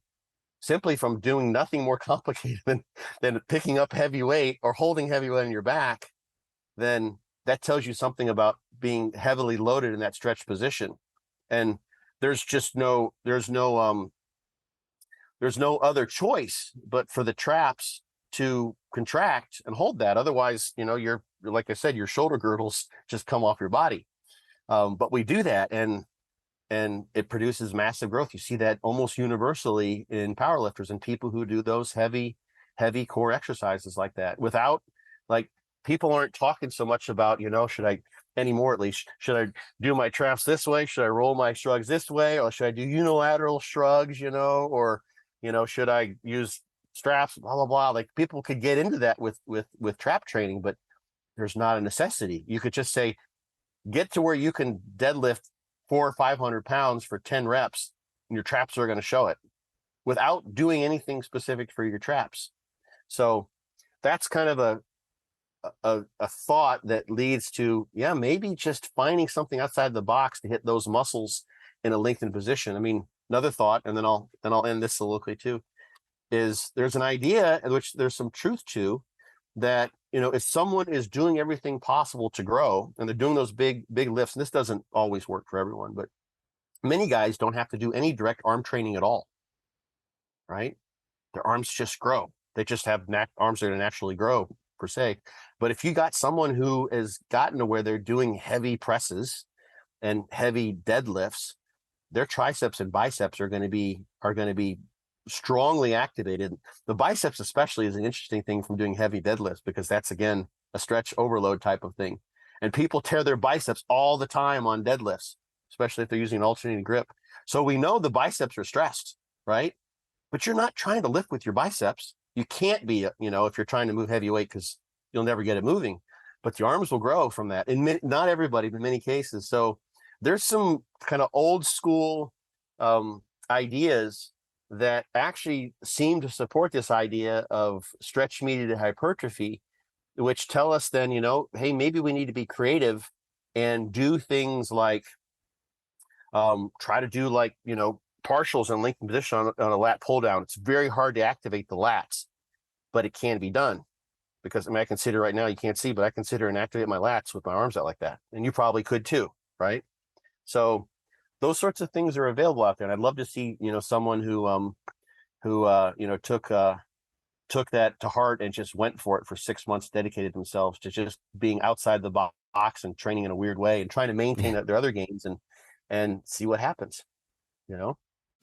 simply from doing nothing more complicated than picking up heavy weight or holding heavy weight on your back, then that tells you something about being heavily loaded in that stretch position. And there's no other choice but for the traps to contract and hold that. Otherwise, you're, like I said, your shoulder girdles just come off your body. But we do that, and it produces massive growth. You see that almost universally in powerlifters and people who do those heavy core exercises like that, without, like, people aren't talking so much about, should I, anymore at least, should I do my traps this way? Should I roll my shrugs this way? Or should I do unilateral shrugs, or, should I use straps, blah, blah, blah. Like, people could get into that with trap training, but there's not a necessity. You could just say, get to where you can deadlift 400 or 500 pounds for 10 reps, and your traps are going to show it without doing anything specific for your traps. So that's kind of a thought that leads to, maybe just finding something outside the box to hit those muscles in a lengthened position. I mean, another thought, and then I'll end this soliloquy too, is there's an idea in which there's some truth to that, if someone is doing everything possible to grow and they're doing those big lifts, and this doesn't always work for everyone, but many guys don't have to do any direct arm training at all, right? Their arms just grow. They just have arms that are going to naturally grow per se. But if you got someone who has gotten to where they're doing heavy presses and heavy deadlifts, their triceps and biceps are going to be strongly activated. The biceps especially is an interesting thing from doing heavy deadlifts, because that's, again, a stretch overload type of thing. And people tear their biceps all the time on deadlifts, especially if they're using an alternating grip. So we know the biceps are stressed, right? But you're not trying to lift with your biceps. You can't be, if you're trying to move heavy weight, because you'll never get it moving. But the arms will grow from that. In not everybody, but in many cases. So there's some kind of old school ideas that actually seem to support this idea of stretch mediated hypertrophy, which tell us then, hey, maybe we need to be creative and do things like try to do like, partials in lengthened position on a lat pull down. It's very hard to activate the lats, but it can be done, because I consider right now, you can't see, but I consider and activate my lats with my arms out like that. And you probably could too, right? So those sorts of things are available out there. And I'd love to see, someone who took that to heart and just went for it for 6 months, dedicated themselves to just being outside the box and training in a weird way and trying to maintain their other gains and see what happens,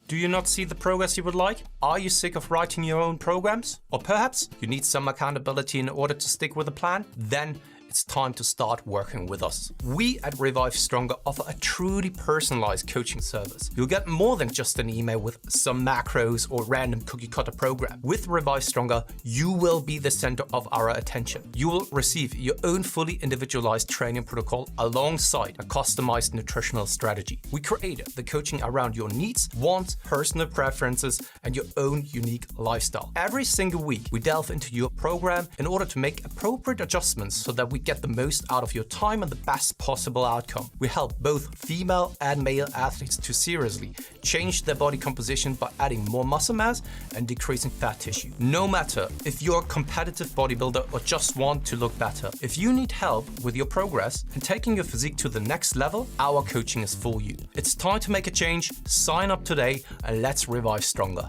Do you not see the progress you would like? Are you sick of writing your own programs? Or perhaps you need some accountability in order to stick with a plan? Then it's time to start working with us. We at Revive Stronger offer a truly personalized coaching service. You'll get more than just an email with some macros or random cookie cutter program. With Revive Stronger, you will be the center of our attention. You will receive your own fully individualized training protocol alongside a customized nutritional strategy. We created the coaching around your needs, wants, personal preferences, and your own unique lifestyle. Every single week, we delve into your program in order to make appropriate adjustments so that we get the most out of your time and the best possible outcome. We help both female and male athletes to seriously change their body composition by adding more muscle mass and decreasing fat tissue. No matter if you're a competitive bodybuilder or just want to look better, if you need help with your progress and taking your physique to the next level, our coaching is for you. It's time to make a change. Sign up today and let's revive stronger.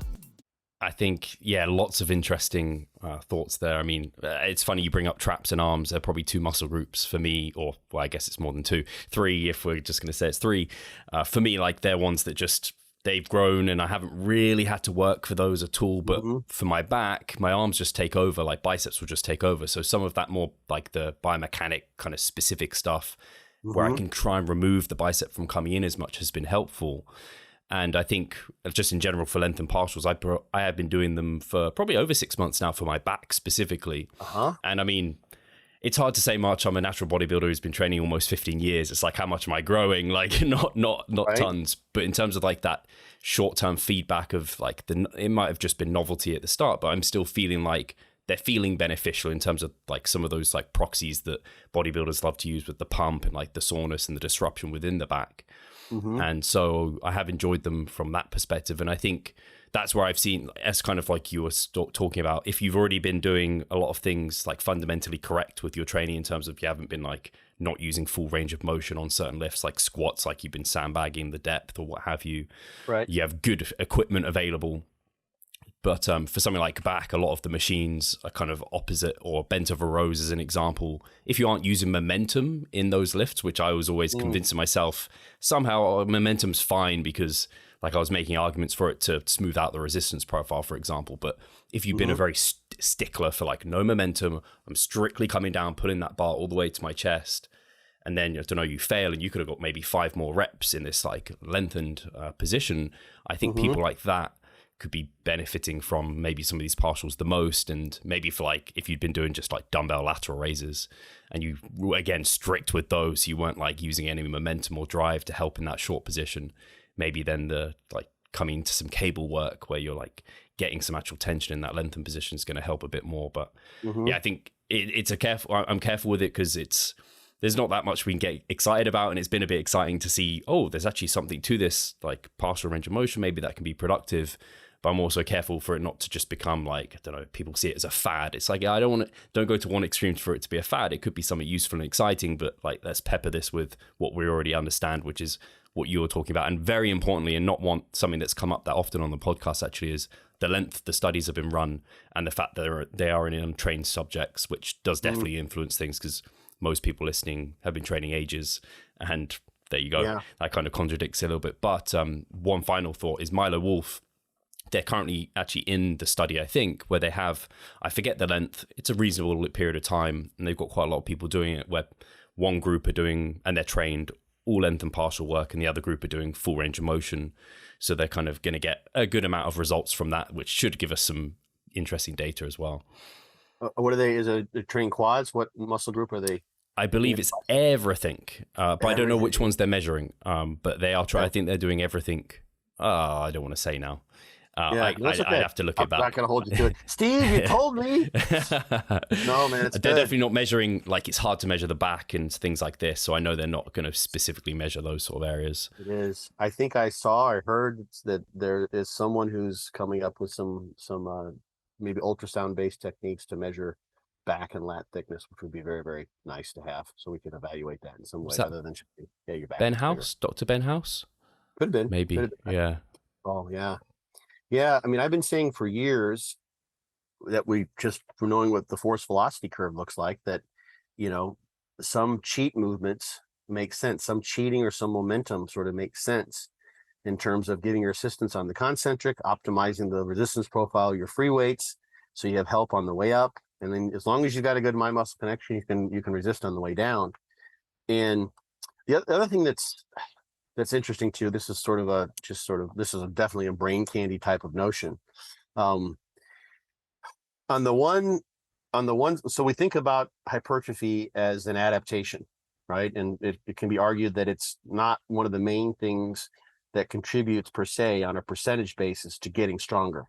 I think, yeah, lots of interesting thoughts there. I mean, it's funny you bring up traps and arms. They're probably two muscle groups for me, or well, I guess it's more than two. Three, if we're just going to say it's three. For me, like they're ones that just, they've grown and I haven't really had to work for those at all. But for my back, my arms just take over, like biceps will just take over. So some of that more like the biomechanic kind of specific stuff where I can try and remove the bicep from coming in as much has been helpful. And I think just in general for lengthened partials, I have been doing them for probably over 6 months now for my back specifically. And I mean, it's hard to say much. I'm a natural bodybuilder who's been training almost 15 years. It's like, how much am I growing? Like not right. Tons, but in terms of like that short-term feedback of like it might have just been novelty at the start, but I'm still feeling like they're feeling beneficial in terms of like some of those like proxies that bodybuilders love to use with the pump and like the soreness and the disruption within the back. And so I have enjoyed them from that perspective. And I think that's where I've seen, as kind of like you were talking about, if you've already been doing a lot of things like fundamentally correct with your training in terms of you haven't been like not using full range of motion on certain lifts, like squats, like you've been sandbagging the depth or what have you. Right. You have good equipment available. But for something like back, a lot of the machines are kind of opposite, or bent over rows as an example. If you aren't using momentum in those lifts, which I was always convincing myself, somehow momentum's fine because like I was making arguments for it to smooth out the resistance profile, for example. But if you've been a very stickler for like no momentum, I'm strictly coming down, pulling that bar all the way to my chest. And then, I don't know, you fail and you could have got maybe 5 more reps in this like lengthened position. I think people like that could be benefiting from maybe some of these partials the most. And maybe for like, if you'd been doing just like dumbbell lateral raises and you were again strict with those, you weren't like using any momentum or drive to help in that short position, maybe then the like coming to some cable work where you're like getting some actual tension in that lengthened position is going to help a bit more. But yeah, I think I'm careful with it because there's not that much we can get excited about. And it's been a bit exciting to see, oh, there's actually something to this like partial range of motion. Maybe that can be productive. But I'm also careful for it not to just become like, I don't know, people see it as a fad. It's like, I don't go to one extreme for it to be a fad. It could be something useful and exciting, but like, let's pepper this with what we already understand, which is what you were talking about. And very importantly, and not want something that's come up that often on the podcast actually, is the length the studies have been run and the fact that they are in untrained subjects, which does definitely influence things because most people listening have been training ages, and there you go. Yeah. That kind of contradicts a little bit. But one final thought is Milo Wolf. They're currently actually in the study, I think, where they have, I forget the length, it's a reasonable period of time, and they've got quite a lot of people doing it, where one group are doing, and they're trained, all length and partial work, and the other group are doing full range of motion. So they're kind of going to get a good amount of results from that, which should give us some interesting data as well. What are they? Is it training quads? What muscle group are they? I believe it's everything, but I don't know which ones they're measuring. But they are trying. I think they're doing everything. I don't want to say now. I have to look it back. I'm not going to hold you to it. Steve, you told me. No, man, it's They're good. definitely not measuring, like it's hard to measure the back and things like this. So I know they're not going to specifically measure those sort of areas. It is. I think I heard that there is someone who's coming up with some maybe ultrasound-based techniques to measure back and lat thickness, which would be very, very nice to have. So we can evaluate that in some way other than your back. Ben House? Dr. Ben House? Could have been. Maybe. Yeah. Oh, yeah. Yeah, I mean, I've been saying for years that we just, for knowing what the force velocity curve looks like, that, some cheat movements make sense. Some cheating or some momentum sort of makes sense. in terms of getting your assistance on the concentric, optimizing the resistance profile of your free weights, so you have help on the way up. And then as long as you've got a good mind muscle connection, you can resist on the way down. And the other thing that's interesting too, this is definitely a brain candy type of notion. On the one, so we think about hypertrophy as an adaptation, right? And it can be argued that it's not one of the main things that contributes per se on a percentage basis to getting stronger.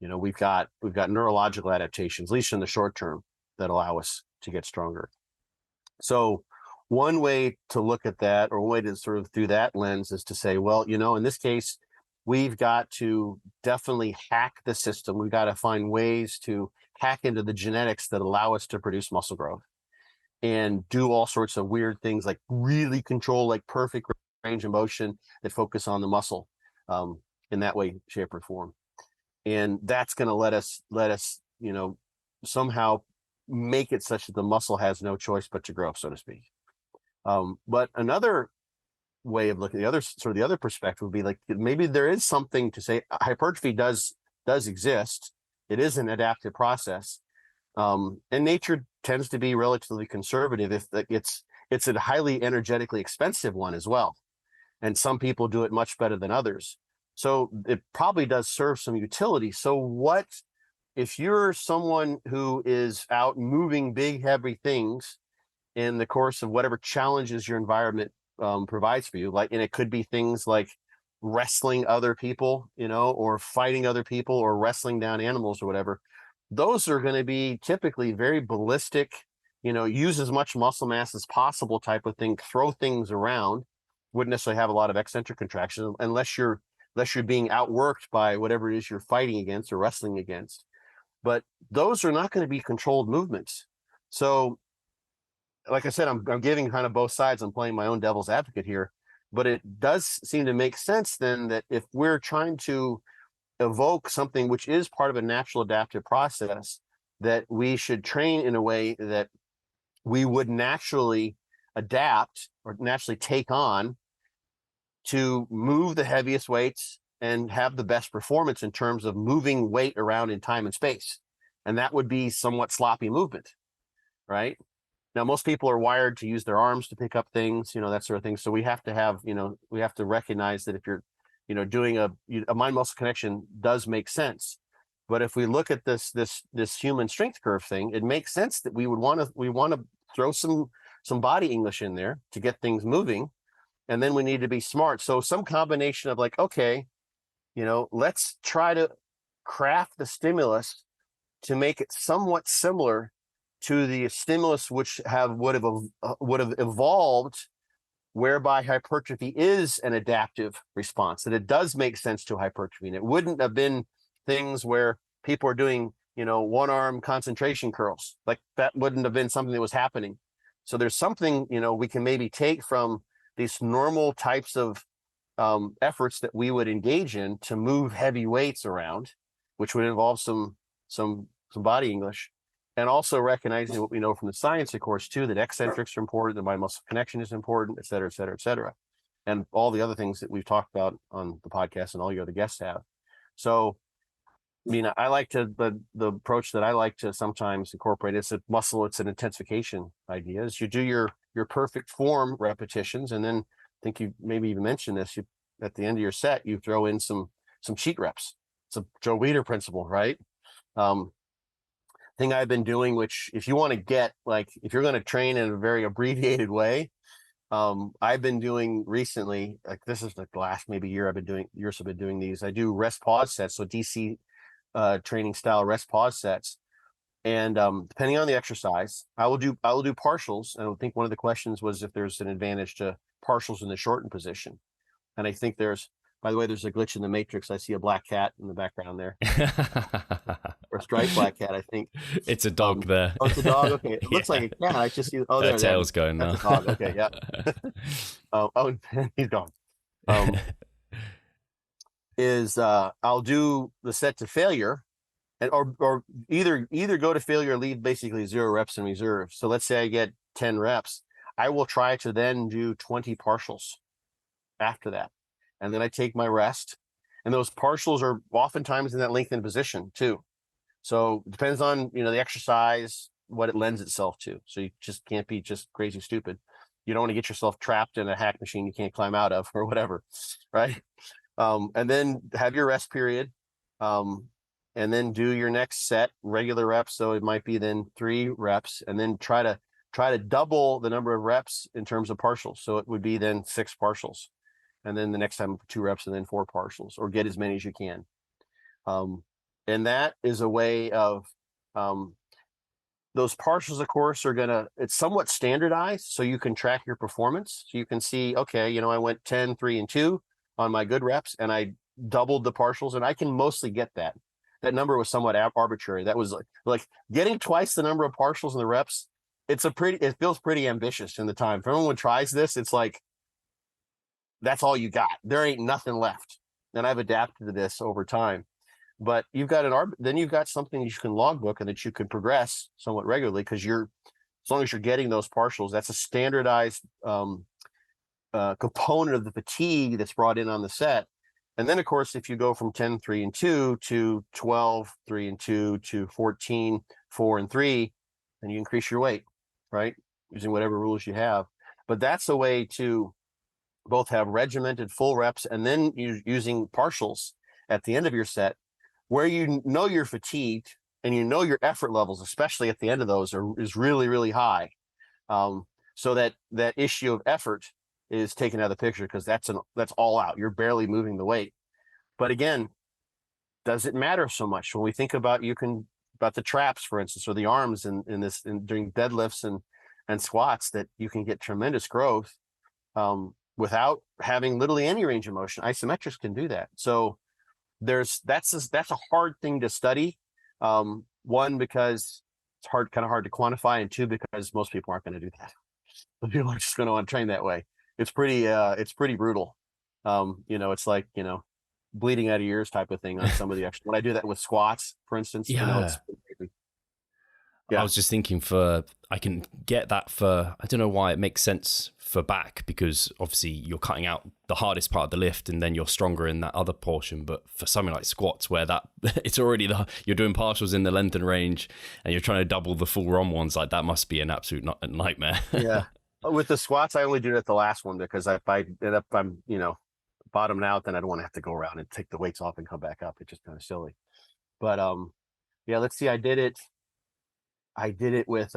We've got neurological adaptations, at least in the short term, that allow us to get stronger. So one way to look at that, or one way to sort of through that lens, is to say, well, in this case, we've got to definitely hack the system. We've got to find ways to hack into the genetics that allow us to produce muscle growth and do all sorts of weird things, like really control like perfect range of motion that focus on the muscle in that way, shape, or form. And that's going to let us somehow make it such that the muscle has no choice but to grow, so to speak. But another way of looking, the other perspective would be like, maybe there is something to say hypertrophy does exist. It is an adaptive process. And nature tends to be relatively conservative. If it's a highly energetically expensive one as well. And some people do it much better than others. So it probably does serve some utility. So what if you're someone who is out moving big, heavy things in the course of whatever challenges your environment provides for you, and it could be things like wrestling other people, or fighting other people, or wrestling down animals or whatever. Those are going to be typically very ballistic, use as much muscle mass as possible type of thing, throw things around, wouldn't necessarily have a lot of eccentric contraction unless you're being outworked by whatever it is you're fighting against or wrestling against. But those are not going to be controlled movements. So like I said, I'm giving kind of both sides. I'm playing my own devil's advocate here, but it does seem to make sense then that if we're trying to evoke something which is part of a natural adaptive process, that we should train in a way that we would naturally adapt or naturally take on to move the heaviest weights and have the best performance in terms of moving weight around in time and space. And that would be somewhat sloppy movement, right? Now, most people are wired to use their arms to pick up things, that sort of thing. So we have to recognize that if you're, doing a mind muscle connection does make sense. But if we look at this human strength curve thing, it makes sense that we want to throw some body English in there to get things moving. And then we need to be smart. So some combination of like, okay, let's try to craft the stimulus to make it somewhat similar to the stimulus which would have evolved, whereby hypertrophy is an adaptive response, that it does make sense to hypertrophy. And it wouldn't have been things where people are doing, one arm concentration curls. Like that wouldn't have been something that was happening. So there's something, we can maybe take from these normal types of efforts that we would engage in to move heavy weights around, which would involve some body English. And also recognizing what we know from the science, of course, too, that eccentrics are important, the mind muscle connection is important, et cetera, et cetera, et cetera. And all the other things that we've talked about on the podcast and all your other guests have. So, I like to, the approach that I like to sometimes incorporate is a muscle, it's an intensification idea, is you do your perfect form repetitions. And then I think you maybe even mentioned this, at the end of your set, you throw in some cheat reps. It's a Joe Weider principle, right? Thing I've been doing, which if you want to get, if you're going to train in a very abbreviated way, I've been doing recently, this is the last maybe years I've been doing these. I do rest pause sets, so DC training style rest pause sets. And depending on the exercise, I will do partials. And I think one of the questions was if there's an advantage to partials in the shortened position. And I think by the way, there's a glitch in the matrix. I see a black cat in the background there. Or a striped black cat, I think. It's a dog there. Oh, it's a dog? Okay. It looks like a cat. I just see, their tail's going now. That's a dog. Okay, yeah. He's gone. I'll do the set to failure, and or either go to failure or leave basically 0 reps in reserve. So let's say I get 10 reps. I will try to then do 20 partials after that. and then I take my rest. And those partials are oftentimes in that lengthened position too. So it depends on, the exercise, what it lends itself to. So you just can't be just crazy stupid. You don't want to get yourself trapped in a hack machine you can't climb out of or whatever, right? And then have your rest period, and then do your next set, regular reps. So it might be then 3 reps, and then try to double the number of reps in terms of partials. So it would be then 6 partials, and then the next time 2 reps, and then 4 partials, or get as many as you can. And that is a way of, those partials, of course, it's somewhat standardized, so you can track your performance. So you can see, okay, I went 10, 3, and 2 on my good reps, and I doubled the partials, and I can mostly get that. That number was somewhat arbitrary. That was like getting twice the number of partials in the reps. It feels pretty ambitious in the time. If everyone tries this, it's like, that's all you got. There ain't nothing left. And I've adapted to this over time. But you've got then you've got something you can logbook and that you can progress somewhat regularly, because as long as you're getting those partials, that's a standardized component of the fatigue that's brought in on the set. And then, of course, if you go from 10, 3, and 2 to 12, 3, and 2 to 14, 4, and 3, then you increase your weight, right? Using whatever rules you have. But that's a way to both have regimented full reps, and then using partials at the end of your set, where you're fatigued and your effort levels, especially at the end of those, is really, really high. So that issue of effort is taken out of the picture, because that's all out. You're barely moving the weight. But again, does it matter so much when we think about the traps, for instance, or the arms during deadlifts and squats, that you can get tremendous growth without having literally any range of motion. Isometrics can do that. So that's a hard thing to study. One, because it's kind of hard to quantify, and 2, because most people aren't going to do that. But people are just going to want to train that way. It's pretty brutal. It's like, bleeding out of your ears type of thing on some of the extra. When I do that with squats, for instance, Yeah. Yeah. I was just thinking I can get that for, I don't know why it makes sense for back, because obviously you're cutting out the hardest part of the lift and then you're stronger in that other portion. But for something like squats, where it's already you're doing partials in the lengthened range and you're trying to double the full ROM ones, like that must be an absolute nightmare. Yeah. With the squats, I only do it at the last one, because if I'm bottoming out, then I don't want to have to go around and take the weights off and come back up. It's just kind of silly. But yeah, let's see. I did it with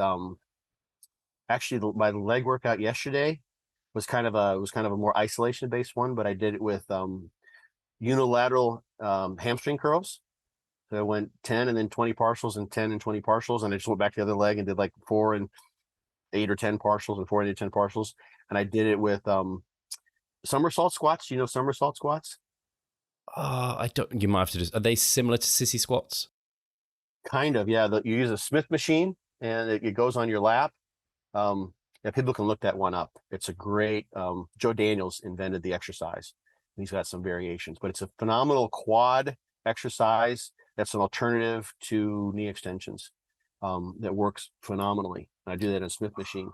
actually my leg workout yesterday was kind of a more isolation based one, but I did it with unilateral hamstring curls. So I went 10 and then 20 partials, and 10 and 20 partials, and I just went back to the other leg and did like 4 and 8 or 10 partials, and 4 and 8 or 10 partials. And I did it with somersault squats. You know somersault squats? You might have to are they similar to sissy squats? Kind of, yeah. You use a Smith machine, and it goes on your lap. Yeah, people can look that one up. It's a great, Joe Daniels invented the exercise. He's got some variations, but it's a phenomenal quad exercise that's an alternative to knee extensions, that works phenomenally. I do that in a Smith machine.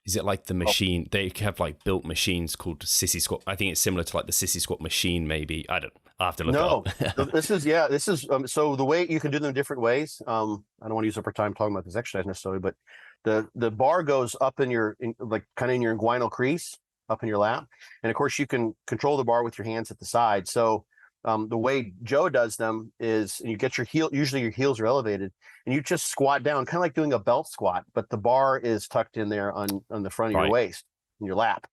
Is it like the machine? They have like built machines called sissy squat. I think it's similar to like the sissy squat machine, maybe. I have to look it up. This is so the way you can do them different ways. I don't want to use up our time talking about this exercise necessarily, but the bar goes up in your inguinal crease, up in your lap, and of course you can control the bar with your hands at the side. So the way Joe does them is, you get usually your heels are elevated, and you just squat down, kind of like doing a belt squat, but the bar is tucked in there on the front of your waist, in your lap.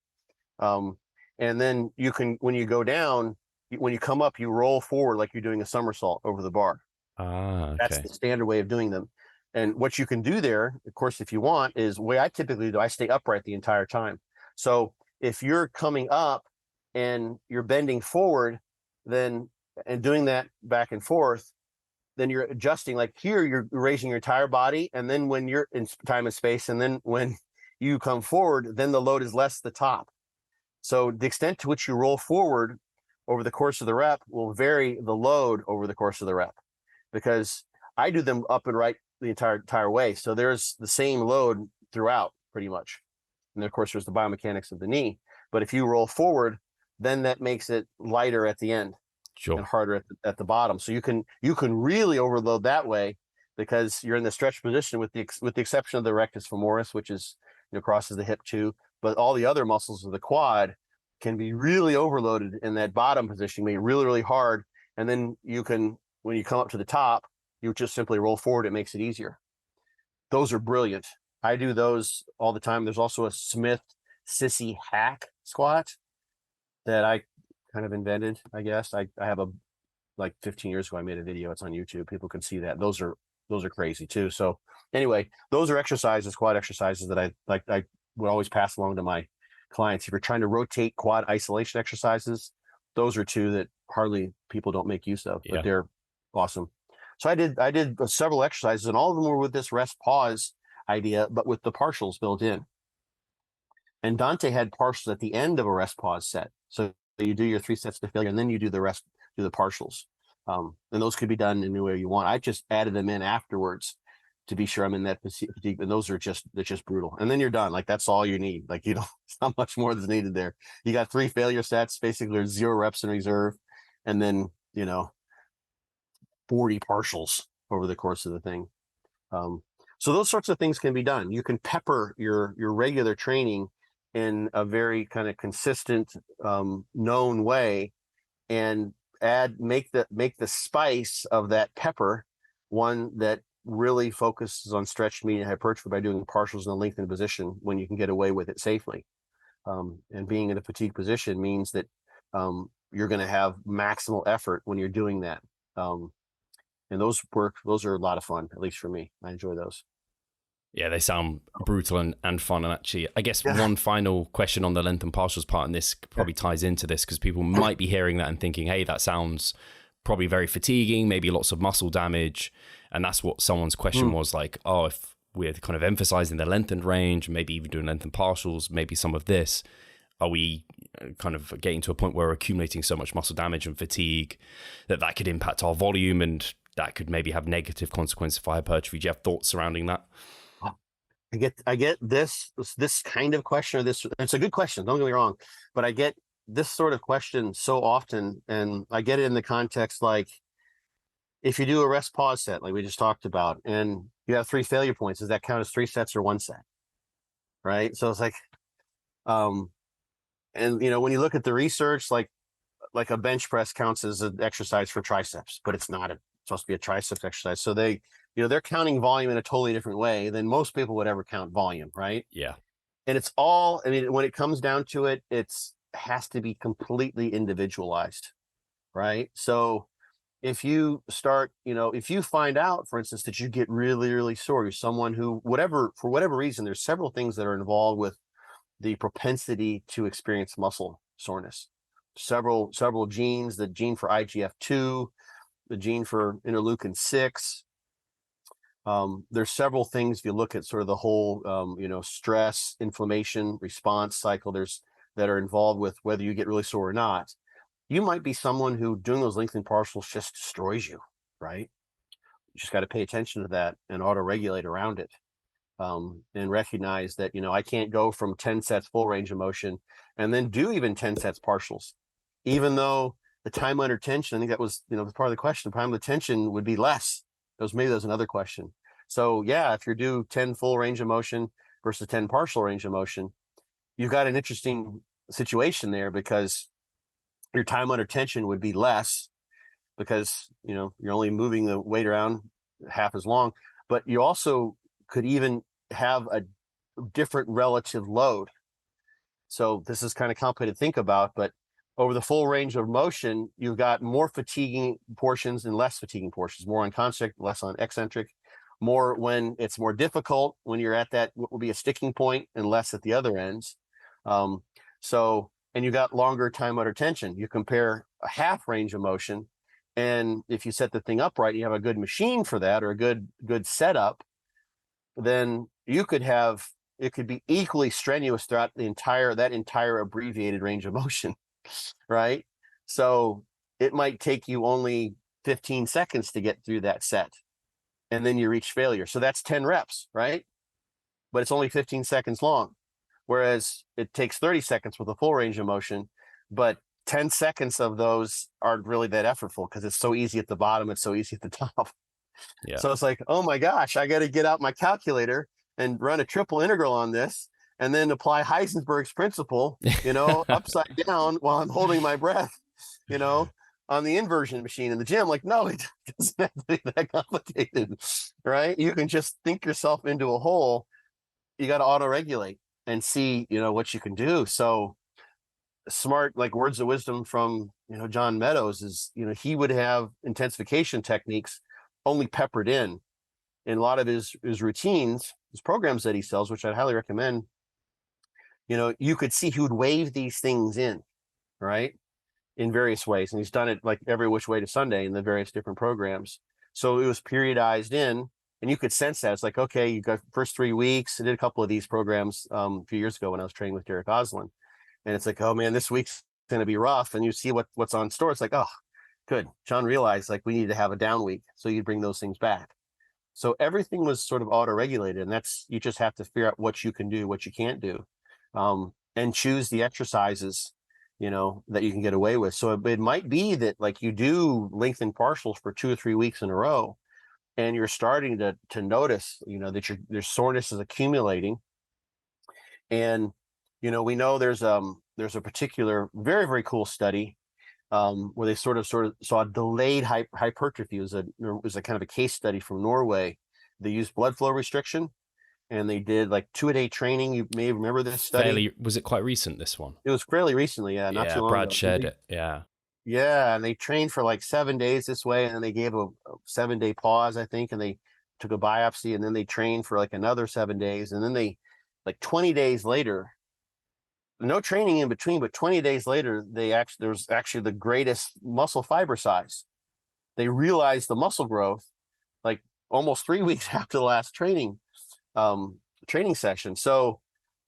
And then you can, when you go down, when you come up, you roll forward like you're doing a somersault over the bar. Okay. That's the standard way of doing them. And what you can do there, of course, if you want, is the way I typically do, I stay upright the entire time. So if you're coming up and you're bending forward, and doing that back and forth, then you're adjusting. Like here, you're raising your entire body, and then when you're in time and space, and then when you come forward, then the load is less the top. So the extent to which you roll forward over the course of the rep will vary the load over the course of the rep, because I do them up and right the entire way. So there's the same load throughout pretty much. And then of course there's the biomechanics of the knee. But if you roll forward, then that makes it lighter at the end Sure. and harder at the bottom. So you can really overload that way because you're in the stretch position with the exception of the rectus femoris, which is, crosses the hip too. But all the other muscles of the quad can be really overloaded in that bottom position, make it really, really hard. And then you can, when you come up to the top, you just simply roll forward. It makes it easier. Those are brilliant. I do those all the time. There's also a Smith sissy hack squat that I kind of invented, I guess. I have like 15 years ago, I made a video. It's on YouTube. People can see that. Those are crazy too. So anyway, those are exercises, quad exercises that I would always pass along to my clients. If you're trying to rotate quad isolation exercises, those are two that hardly people don't make use of, but they're awesome. So I did several exercises, and all of them were with this rest pause idea, but with the partials built in. And Dante had partials at the end of a rest pause set. So you do your 3 sets to failure, and then you do the partials. And those could be done any way you want. I just added them in afterwards to be sure I'm in that fatigue. And those are just brutal. And then you're done. Like, that's all you need. Like, it's not much more that's needed there. You got 3 failure sets. Basically, there's 0 reps in reserve, and then 40 partials over the course of the thing. So those sorts of things can be done. You can pepper your regular training in a very kind of consistent, known way, and make the spice of that pepper one that really focuses on stretch, median hypertrophy by doing partials in a lengthened position when you can get away with it safely. And being in a fatigue position means that you're going to have maximal effort when you're doing that. And those are a lot of fun, at least for me. I enjoy those. Yeah, they sound brutal and fun. And actually, I guess one final question on the length and partials part, and this probably ties into this because people might be hearing that and thinking, hey, that sounds probably very fatiguing, maybe lots of muscle damage. And that's what someone's question was, like, oh, if we're kind of emphasizing the lengthened range, maybe even doing lengthened partials, maybe some of this, are we kind of getting to a point where we're accumulating so much muscle damage and fatigue that could impact our volume, and that could maybe have negative consequences for hypertrophy? Do you have thoughts surrounding that? I get this kind of question, or this, it's a good question, don't get me wrong, but I get this sort of question so often, and I get it in the context, like, if you do a rest pause set, like we just talked about, and you have 3 failure points, does that count as 3 sets or 1 set? Right. So it's like, and when you look at the research, like a bench press counts as an exercise for triceps, but it's not supposed to be a triceps exercise. So they're counting volume in a totally different way than most people would ever count volume, right? Yeah. And it's all, when it comes down to it, has to be completely individualized, right? So if you start, if you find out, for instance, that you get really, really sore, you're someone who, for whatever reason, there's several things that are involved with the propensity to experience muscle soreness. Several genes, the gene for IGF-2, the gene for interleukin 6. There's several things, if you look at sort of the whole, stress, inflammation, response cycle, that are involved with whether you get really sore or not. You might be someone who doing those lengthened partials just destroys you, right? You just got to pay attention to that and auto-regulate around it. And recognize that, I can't go from 10 sets full range of motion and then do even 10 sets partials, even though the time under tension, I think that was, part of the question, the time under tension would be less. Maybe there's another question. So yeah, if you do 10 full range of motion versus 10 partial range of motion, you've got an interesting situation there, because your time under tension would be less because, you're only moving the weight around half as long, but you also could even have a different relative load. So this is kind of complicated to think about, but over the full range of motion, you've got more fatiguing portions and less fatiguing portions, more on concentric, less on eccentric, more when it's more difficult, when you're at that, what will be a sticking point, and less at the other ends. And you got longer time under tension. You compare a half range of motion, and if you set the thing up right, you have a good machine for that, or a good setup, then you could have, it could be equally strenuous throughout that entire abbreviated range of motion, right? So it might take you only 15 seconds to get through that set, and then you reach failure. So that's 10 reps, right? But it's only 15 seconds long. Whereas it takes 30 seconds with a full range of motion, but 10 seconds of those aren't really that effortful because it's so easy at the bottom. It's so easy at the top. Yeah. So it's like, oh my gosh, I got to get out my calculator and run a triple integral on this and then apply Heisenberg's principle, upside down while I'm holding my breath, on the inversion machine in the gym. Like, no, it doesn't have to be that complicated, right? You can just think yourself into a hole. You got to auto-regulate and see, what you can do. So smart, like words of wisdom from, John Meadows is, he would have intensification techniques only peppered in a lot of his routines, his programs that he sells, which I'd highly recommend. You could see he would wave these things in, right, in various ways. And he's done it like every which way to Sunday in the various different programs. So it was periodized in, and you could sense that. It's like, okay, you got first 3 weeks. I did a couple of these programs a few years ago when I was training with Derek Oslin. And it's like, oh man, this week's going to be rough. And you see what's on store. It's like, oh, good. John realized like we need to have a down week. So you bring those things back. So everything was sort of auto-regulated. And you just have to figure out what you can do, what you can't do, and choose the exercises, that you can get away with. So it might be that like you do lengthen partials for 2 or 3 weeks in a row, and you're starting to notice, that your soreness is accumulating. And we know there's a particular very, very cool study where they sort of saw delayed hypertrophy. It was a kind of a case study from Norway. They used blood flow restriction, and they did like 2-a-day training. You may remember this study. Was it quite recent, this one? It was fairly recently, yeah, not too long Brad ago. shared it, yeah. Yeah, and they trained for like 7 days this way, and then they gave a 7-day pause, I think, and they took a biopsy, and then they trained for like another 7 days, and then they, like 20 days later, no training in between, but 20 days later, there's actually the greatest muscle fiber size. They realized the muscle growth like almost 3 weeks after the last training session. So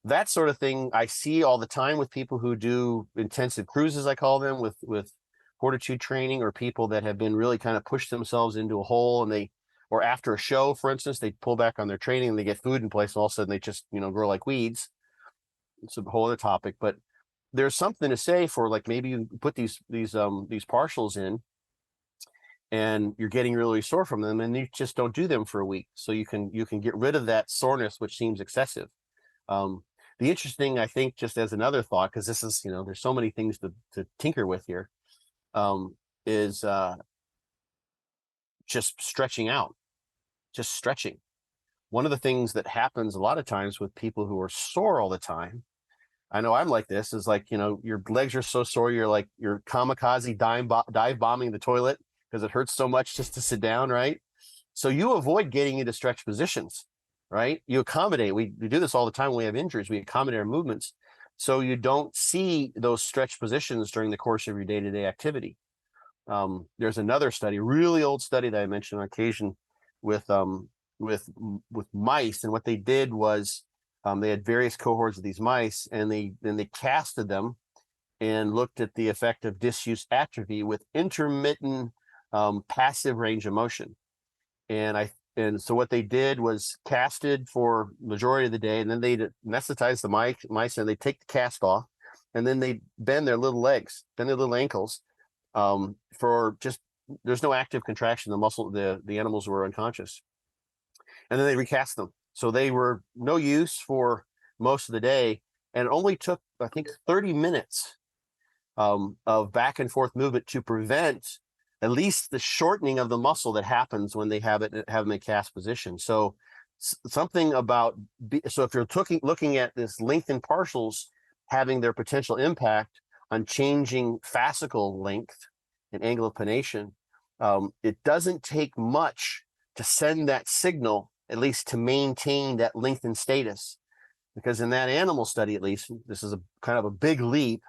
that sort of thing I see all the time with people who do intensive cruises, I call them, with fortitude training, or people that have been really kind of pushed themselves into a hole, and or after a show, for instance, they pull back on their training and they get food in place, and all of a sudden they just, grow like weeds. It's a whole other topic, but there's something to say for like, maybe you put these partials in and you're getting really sore from them, and you just don't do them for a week. So you can get rid of that soreness, which seems excessive. The interesting, I think, just as another thought, because this is, there's so many things to tinker with here, is just stretching out, just stretching. One of the things that happens a lot of times with people who are sore all the time, I know I'm like this, is like, your legs are so sore, you're kamikaze dive bombing the toilet because it hurts so much just to sit down, right? So you avoid getting into stretch positions, right? You accommodate. We do this all the time when we have injuries. We accommodate our movements, so you don't see those stretch positions during the course of your day-to-day activity. There's another study, really old study that I mentioned on occasion with mice, and what they did was they had various cohorts of these mice, and they casted them and looked at the effect of disuse atrophy with intermittent passive range of motion. And so what they did was casted for majority of the day, and then they anesthetize the mice, and they take the cast off, and then they bend their little legs, bend their little ankles, for just, there's no active contraction. The animals were unconscious. And then they recast them. So they were no use for most of the day. And it only took, I think, 30 minutes of back and forth movement to prevent at least the shortening of the muscle that happens when they have them in cast position. So something about, so if you're looking at this lengthened partials having their potential impact on changing fascicle length and angle of pronation, it doesn't take much to send that signal, at least to maintain that lengthened status. Because in that animal study, at least, this is a kind of a big leap,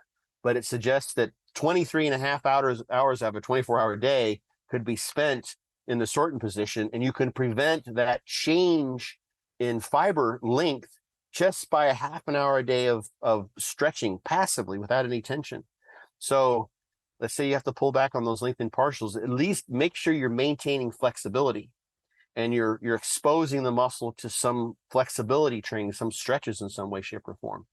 but it suggests that 23 and a half hours out of a 24-hour day could be spent in the shortened position, and you can prevent that change in fiber length just by a half an hour a day of stretching passively without any tension. So let's say you have to pull back on those lengthened partials, at least make sure you're maintaining flexibility, and you're exposing the muscle to some flexibility training, some stretches in some way, shape, or form.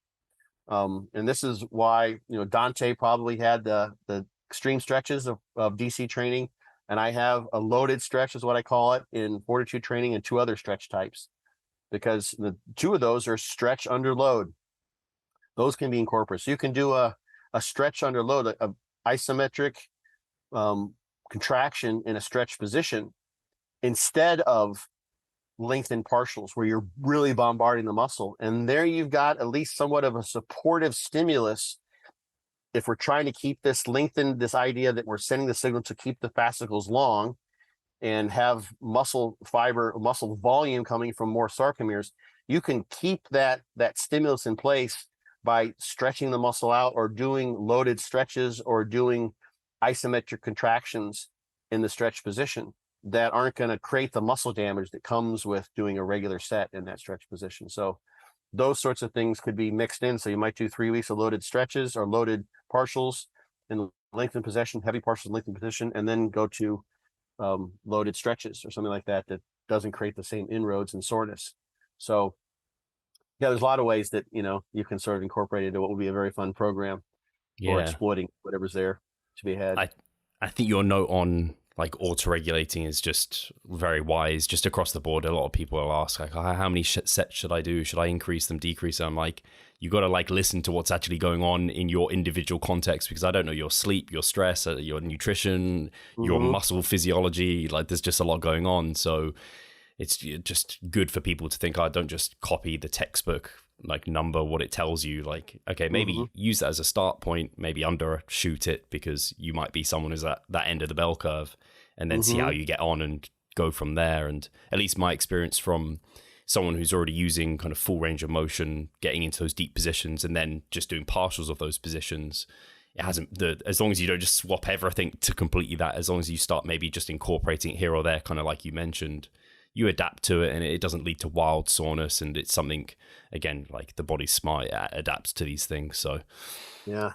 And this is why, Dante probably had the extreme stretches of DC training, and I have a loaded stretch is what I call it in fortitude training, and two other stretch types, because the two of those are stretch under load. Those can be incorporated. So you can do a stretch under load, a isometric contraction in a stretch position instead of lengthened partials where you're really bombarding the muscle. And there you've got at least somewhat of a supportive stimulus. If we're trying to keep this lengthened, this idea that we're sending the signal to keep the fascicles long and have muscle fiber, muscle volume coming from more sarcomeres, you can keep that stimulus in place by stretching the muscle out or doing loaded stretches or doing isometric contractions in the stretch position that aren't going to create the muscle damage that comes with doing a regular set in that stretch position. So those sorts of things could be mixed in. So you might do 3 weeks of loaded stretches or loaded partials in lengthened position, heavy partials in lengthened position, and then go to loaded stretches or something like that that doesn't create the same inroads and soreness. So yeah, there's a lot of ways that, you can sort of incorporate it into what would be a very fun program or exploiting whatever's there to be had. I think your note on like auto-regulating is just very wise, just across the board. A lot of people will ask like, how many sets should I do? Should I increase them, decrease them? Like, you got to like listen to what's actually going on in your individual context, because I don't know your sleep, your stress, your nutrition, your muscle physiology. Like, there's just a lot going on. So it's just good for people to think, don't just copy the textbook like number, what it tells you. Like, okay, maybe use that as a start point, maybe undershoot it because you might be someone who's at that end of the bell curve, and then see how you get on and go from there. And at least my experience from someone who's already using kind of full range of motion, getting into those deep positions and then just doing partials of those positions, it hasn't, as long as you don't just swap everything to completely that, as long as you start maybe just incorporating it here or there, kind of like you mentioned, you adapt to it and it doesn't lead to wild soreness. And it's something, again, like the body's smart, it adapts to these things. So yeah,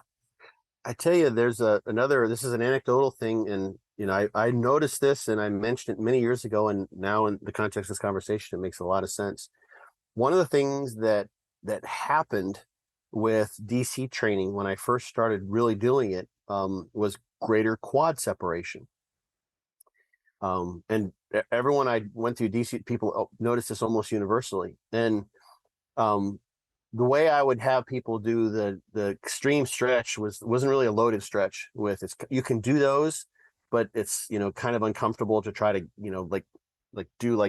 I tell you, there's this is an anecdotal thing, and I noticed this and I mentioned it many years ago, and now in the context of this conversation it makes a lot of sense. One of the things that happened with DC training when I first started really doing it was greater quad separation. And everyone I went through DC, people noticed this almost universally. And the way I would have people do the extreme stretch wasn't really a loaded stretch with it's, you can do those, but it's, kind of uncomfortable to try to,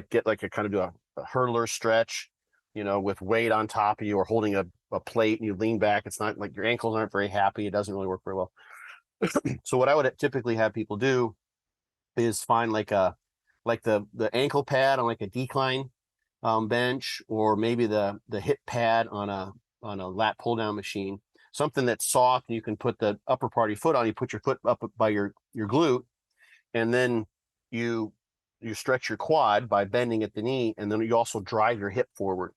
get like a kind of do a hurdler stretch, with weight on top of you or holding a plate and you lean back. It's not like your ankles aren't very happy. It doesn't really work very well. So what I would typically have people do is find like the ankle pad on like a decline bench, or maybe the hip pad on a lat pull down machine, something that's soft and you can put the upper part of your foot on. You put your foot up by your glute, and then you stretch your quad by bending at the knee, and then you also drive your hip forward.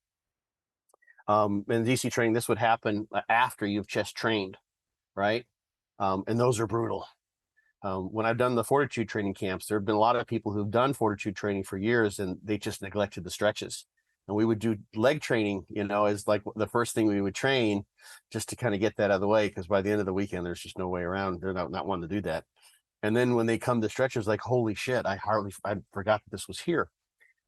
In DC training, this would happen after you've just trained, right? And those are brutal. When I've done the fortitude training camps, there have been a lot of people who've done fortitude training for years and they just neglected the stretches. And we would do leg training, as like the first thing we would train, just to kind of get that out of the way, because by the end of the weekend, there's just no way around. They're not wanting to do that. And then when they come to stretches, like, holy shit, I forgot that this was here.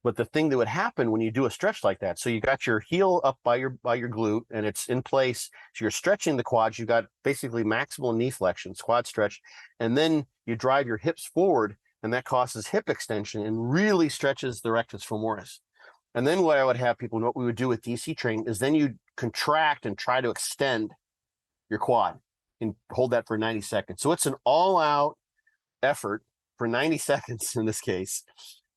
But the thing that would happen when you do a stretch like that, so you got your heel up by your glute and it's in place. So you're stretching the quads. You got basically maximal knee flexion, quad stretch, and then you drive your hips forward, and that causes hip extension and really stretches the rectus femoris. And then what I would have people, what we would do with DC training is then you contract and try to extend your quad and hold that for 90 seconds. So it's an all-out effort for 90 seconds in this case,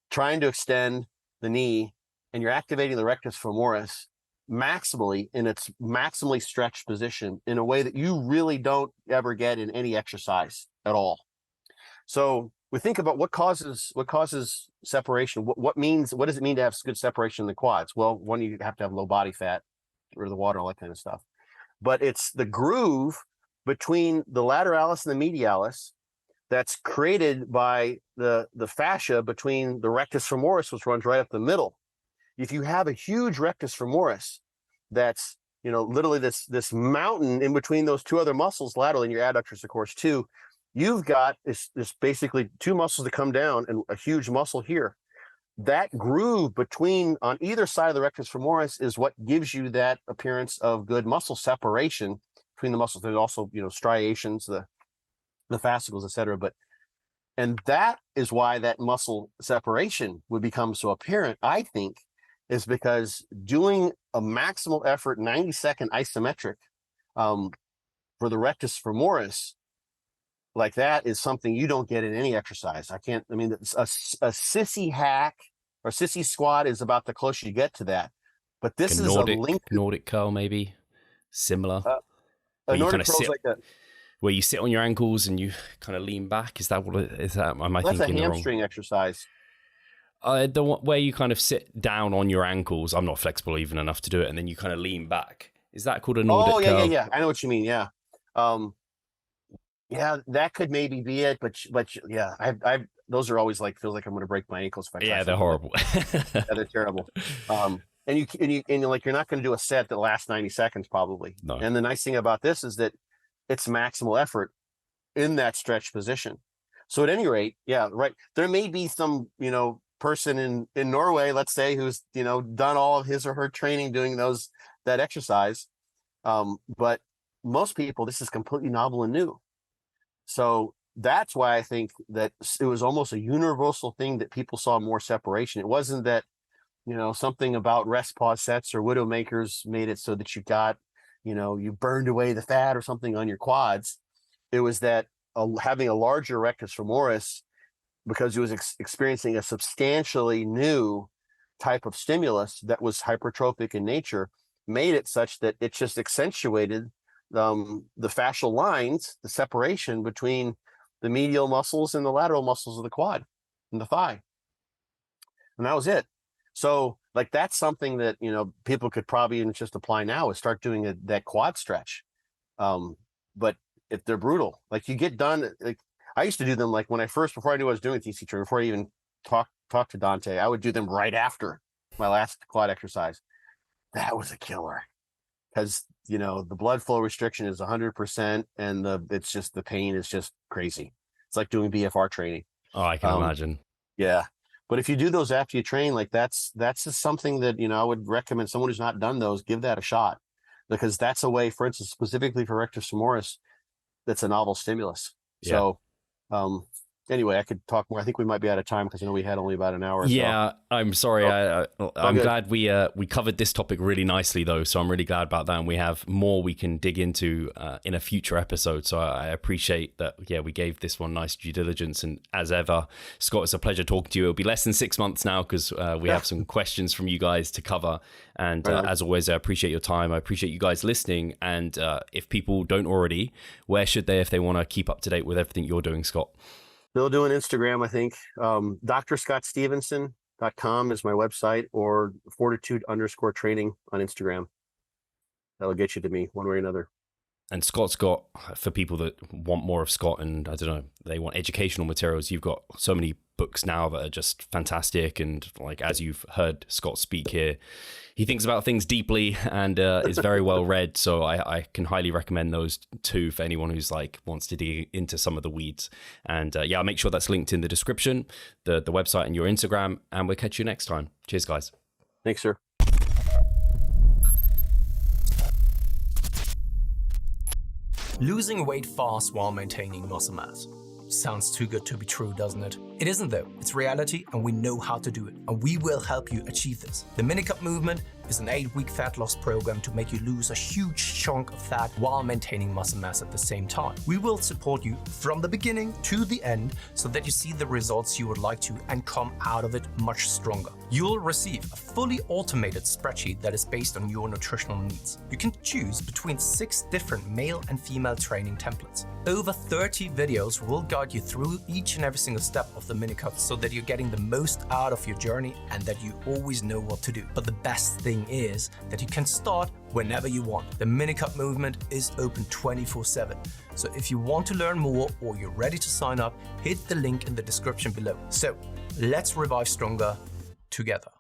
trying to extend the knee, and you're activating the rectus femoris maximally in its maximally stretched position in a way that you really don't ever get in any exercise at all. So we think about what causes separation. What does it mean to have good separation in the quads? Well, one, you have to have low body fat or the water, all that kind of stuff. But it's the groove between the lateralis and the medialis that's created by the fascia between the rectus femoris, which runs right up the middle. If you have a huge rectus femoris that's literally this mountain in between those two other muscles laterally in your adductors, of course, too. You've got this basically two muscles that come down and a huge muscle here. That groove on either side of the rectus femoris is what gives you that appearance of good muscle separation between the muscles. There's also, striations, the fascicles, etc. And that is why that muscle separation would become so apparent, I think, is because doing a maximal effort 90-second isometric for the rectus femoris like that is something you don't get in any exercise. A sissy hack or sissy squat is about the closest you get to that. But this is Nordic curl, maybe similar. A Nordic curl is like a, where you sit on your ankles and you kind of lean back. Is that what it is? Am I thinking that's a hamstring exercise. The one where you kind of sit down on your ankles. I'm not flexible even enough to do it, and then you kind of lean back. Is that called a Nordic curl? Yeah. I know what you mean. Yeah. Yeah, that could maybe be it, but yeah, I've those are always feels like I'm going to break my ankles. Yeah, they're horrible. Yeah, they're terrible. And you're not going to do a set that lasts 90 seconds probably. No. And the nice thing about this is that it's maximal effort in that stretch position. So at any rate, yeah, right. There may be some, person in Norway, let's say, who's, done all of his or her training doing that exercise. But most people, this is completely novel and new. So that's why I think that it was almost a universal thing that people saw more separation. It wasn't that, something about rest pause sets or Widowmakers made it so that you got, you burned away the fat or something on your quads. It was that having a larger rectus femoris, because he was experiencing a substantially new type of stimulus that was hypertrophic in nature, made it such that it just accentuated the fascial lines, the separation between the medial muscles and the lateral muscles of the quad and the thigh. And that was it. So that's something that, people could probably even just apply now, is start doing that quad stretch. But if they're brutal, you get done, I used to do them before I knew I was doing TC training, before I even talked to Dante, I would do them right after my last quad exercise. That was a killer. Because the blood flow restriction is 100%, and the pain is just crazy. It's like doing BFR training. Oh, I can imagine. Yeah, but if you do those after you train, that's just something that I would recommend someone who's not done those, give that a shot, because that's a way, for instance, specifically for rectus femoris, that's a novel stimulus. Yeah. So, anyway, I could talk more. I think we might be out of time because I know we had only about an hour. Yeah, so. I'm sorry. I'm glad we covered this topic really nicely, though. So I'm really glad about that. And we have more we can dig into in a future episode. So I appreciate that. Yeah, we gave this one nice due diligence. And as ever, Scott, it's a pleasure talking to you. It'll be less than 6 months now because we have some questions from you guys to cover. And as always, I appreciate your time. I appreciate you guys listening. And if people don't already, where should they if they want to keep up to date with everything you're doing, Scott? Still doing Instagram, I think. DrScottStevenson.com is my website, or Fortitude_training on Instagram. That'll get you to me one way or another. And Scott's got, for people that want more of Scott and I don't know, they want educational materials, you've got so many books now that are just fantastic. And as you've heard Scott speak here, he thinks about things deeply and is very well read. So I can highly recommend those too for anyone who's wants to dig into some of the weeds. And I'll make sure that's linked in the description, the website and your Instagram. And we'll catch you next time. Cheers, guys. Thanks, sir. Losing weight fast while maintaining muscle mass. Sounds too good to be true, doesn't it? It isn't though. It's reality and we know how to do it. And we will help you achieve this. The Minicut Movement is an 8-week fat loss program to make you lose a huge chunk of fat while maintaining muscle mass at the same time. We will support you from the beginning to the end so that you see the results you would like to and come out of it much stronger. You'll receive a fully automated spreadsheet that is based on your nutritional needs. You can choose between 6 different male and female training templates. Over 30 videos will guide you through each and every single step of the Minicut so that you're getting the most out of your journey and that you always know what to do. But the best thing is that you can start whenever you want. The Minicut Movement is open 24/7. So if you want to learn more or you're ready to sign up, hit the link in the description below. So let's revive stronger together.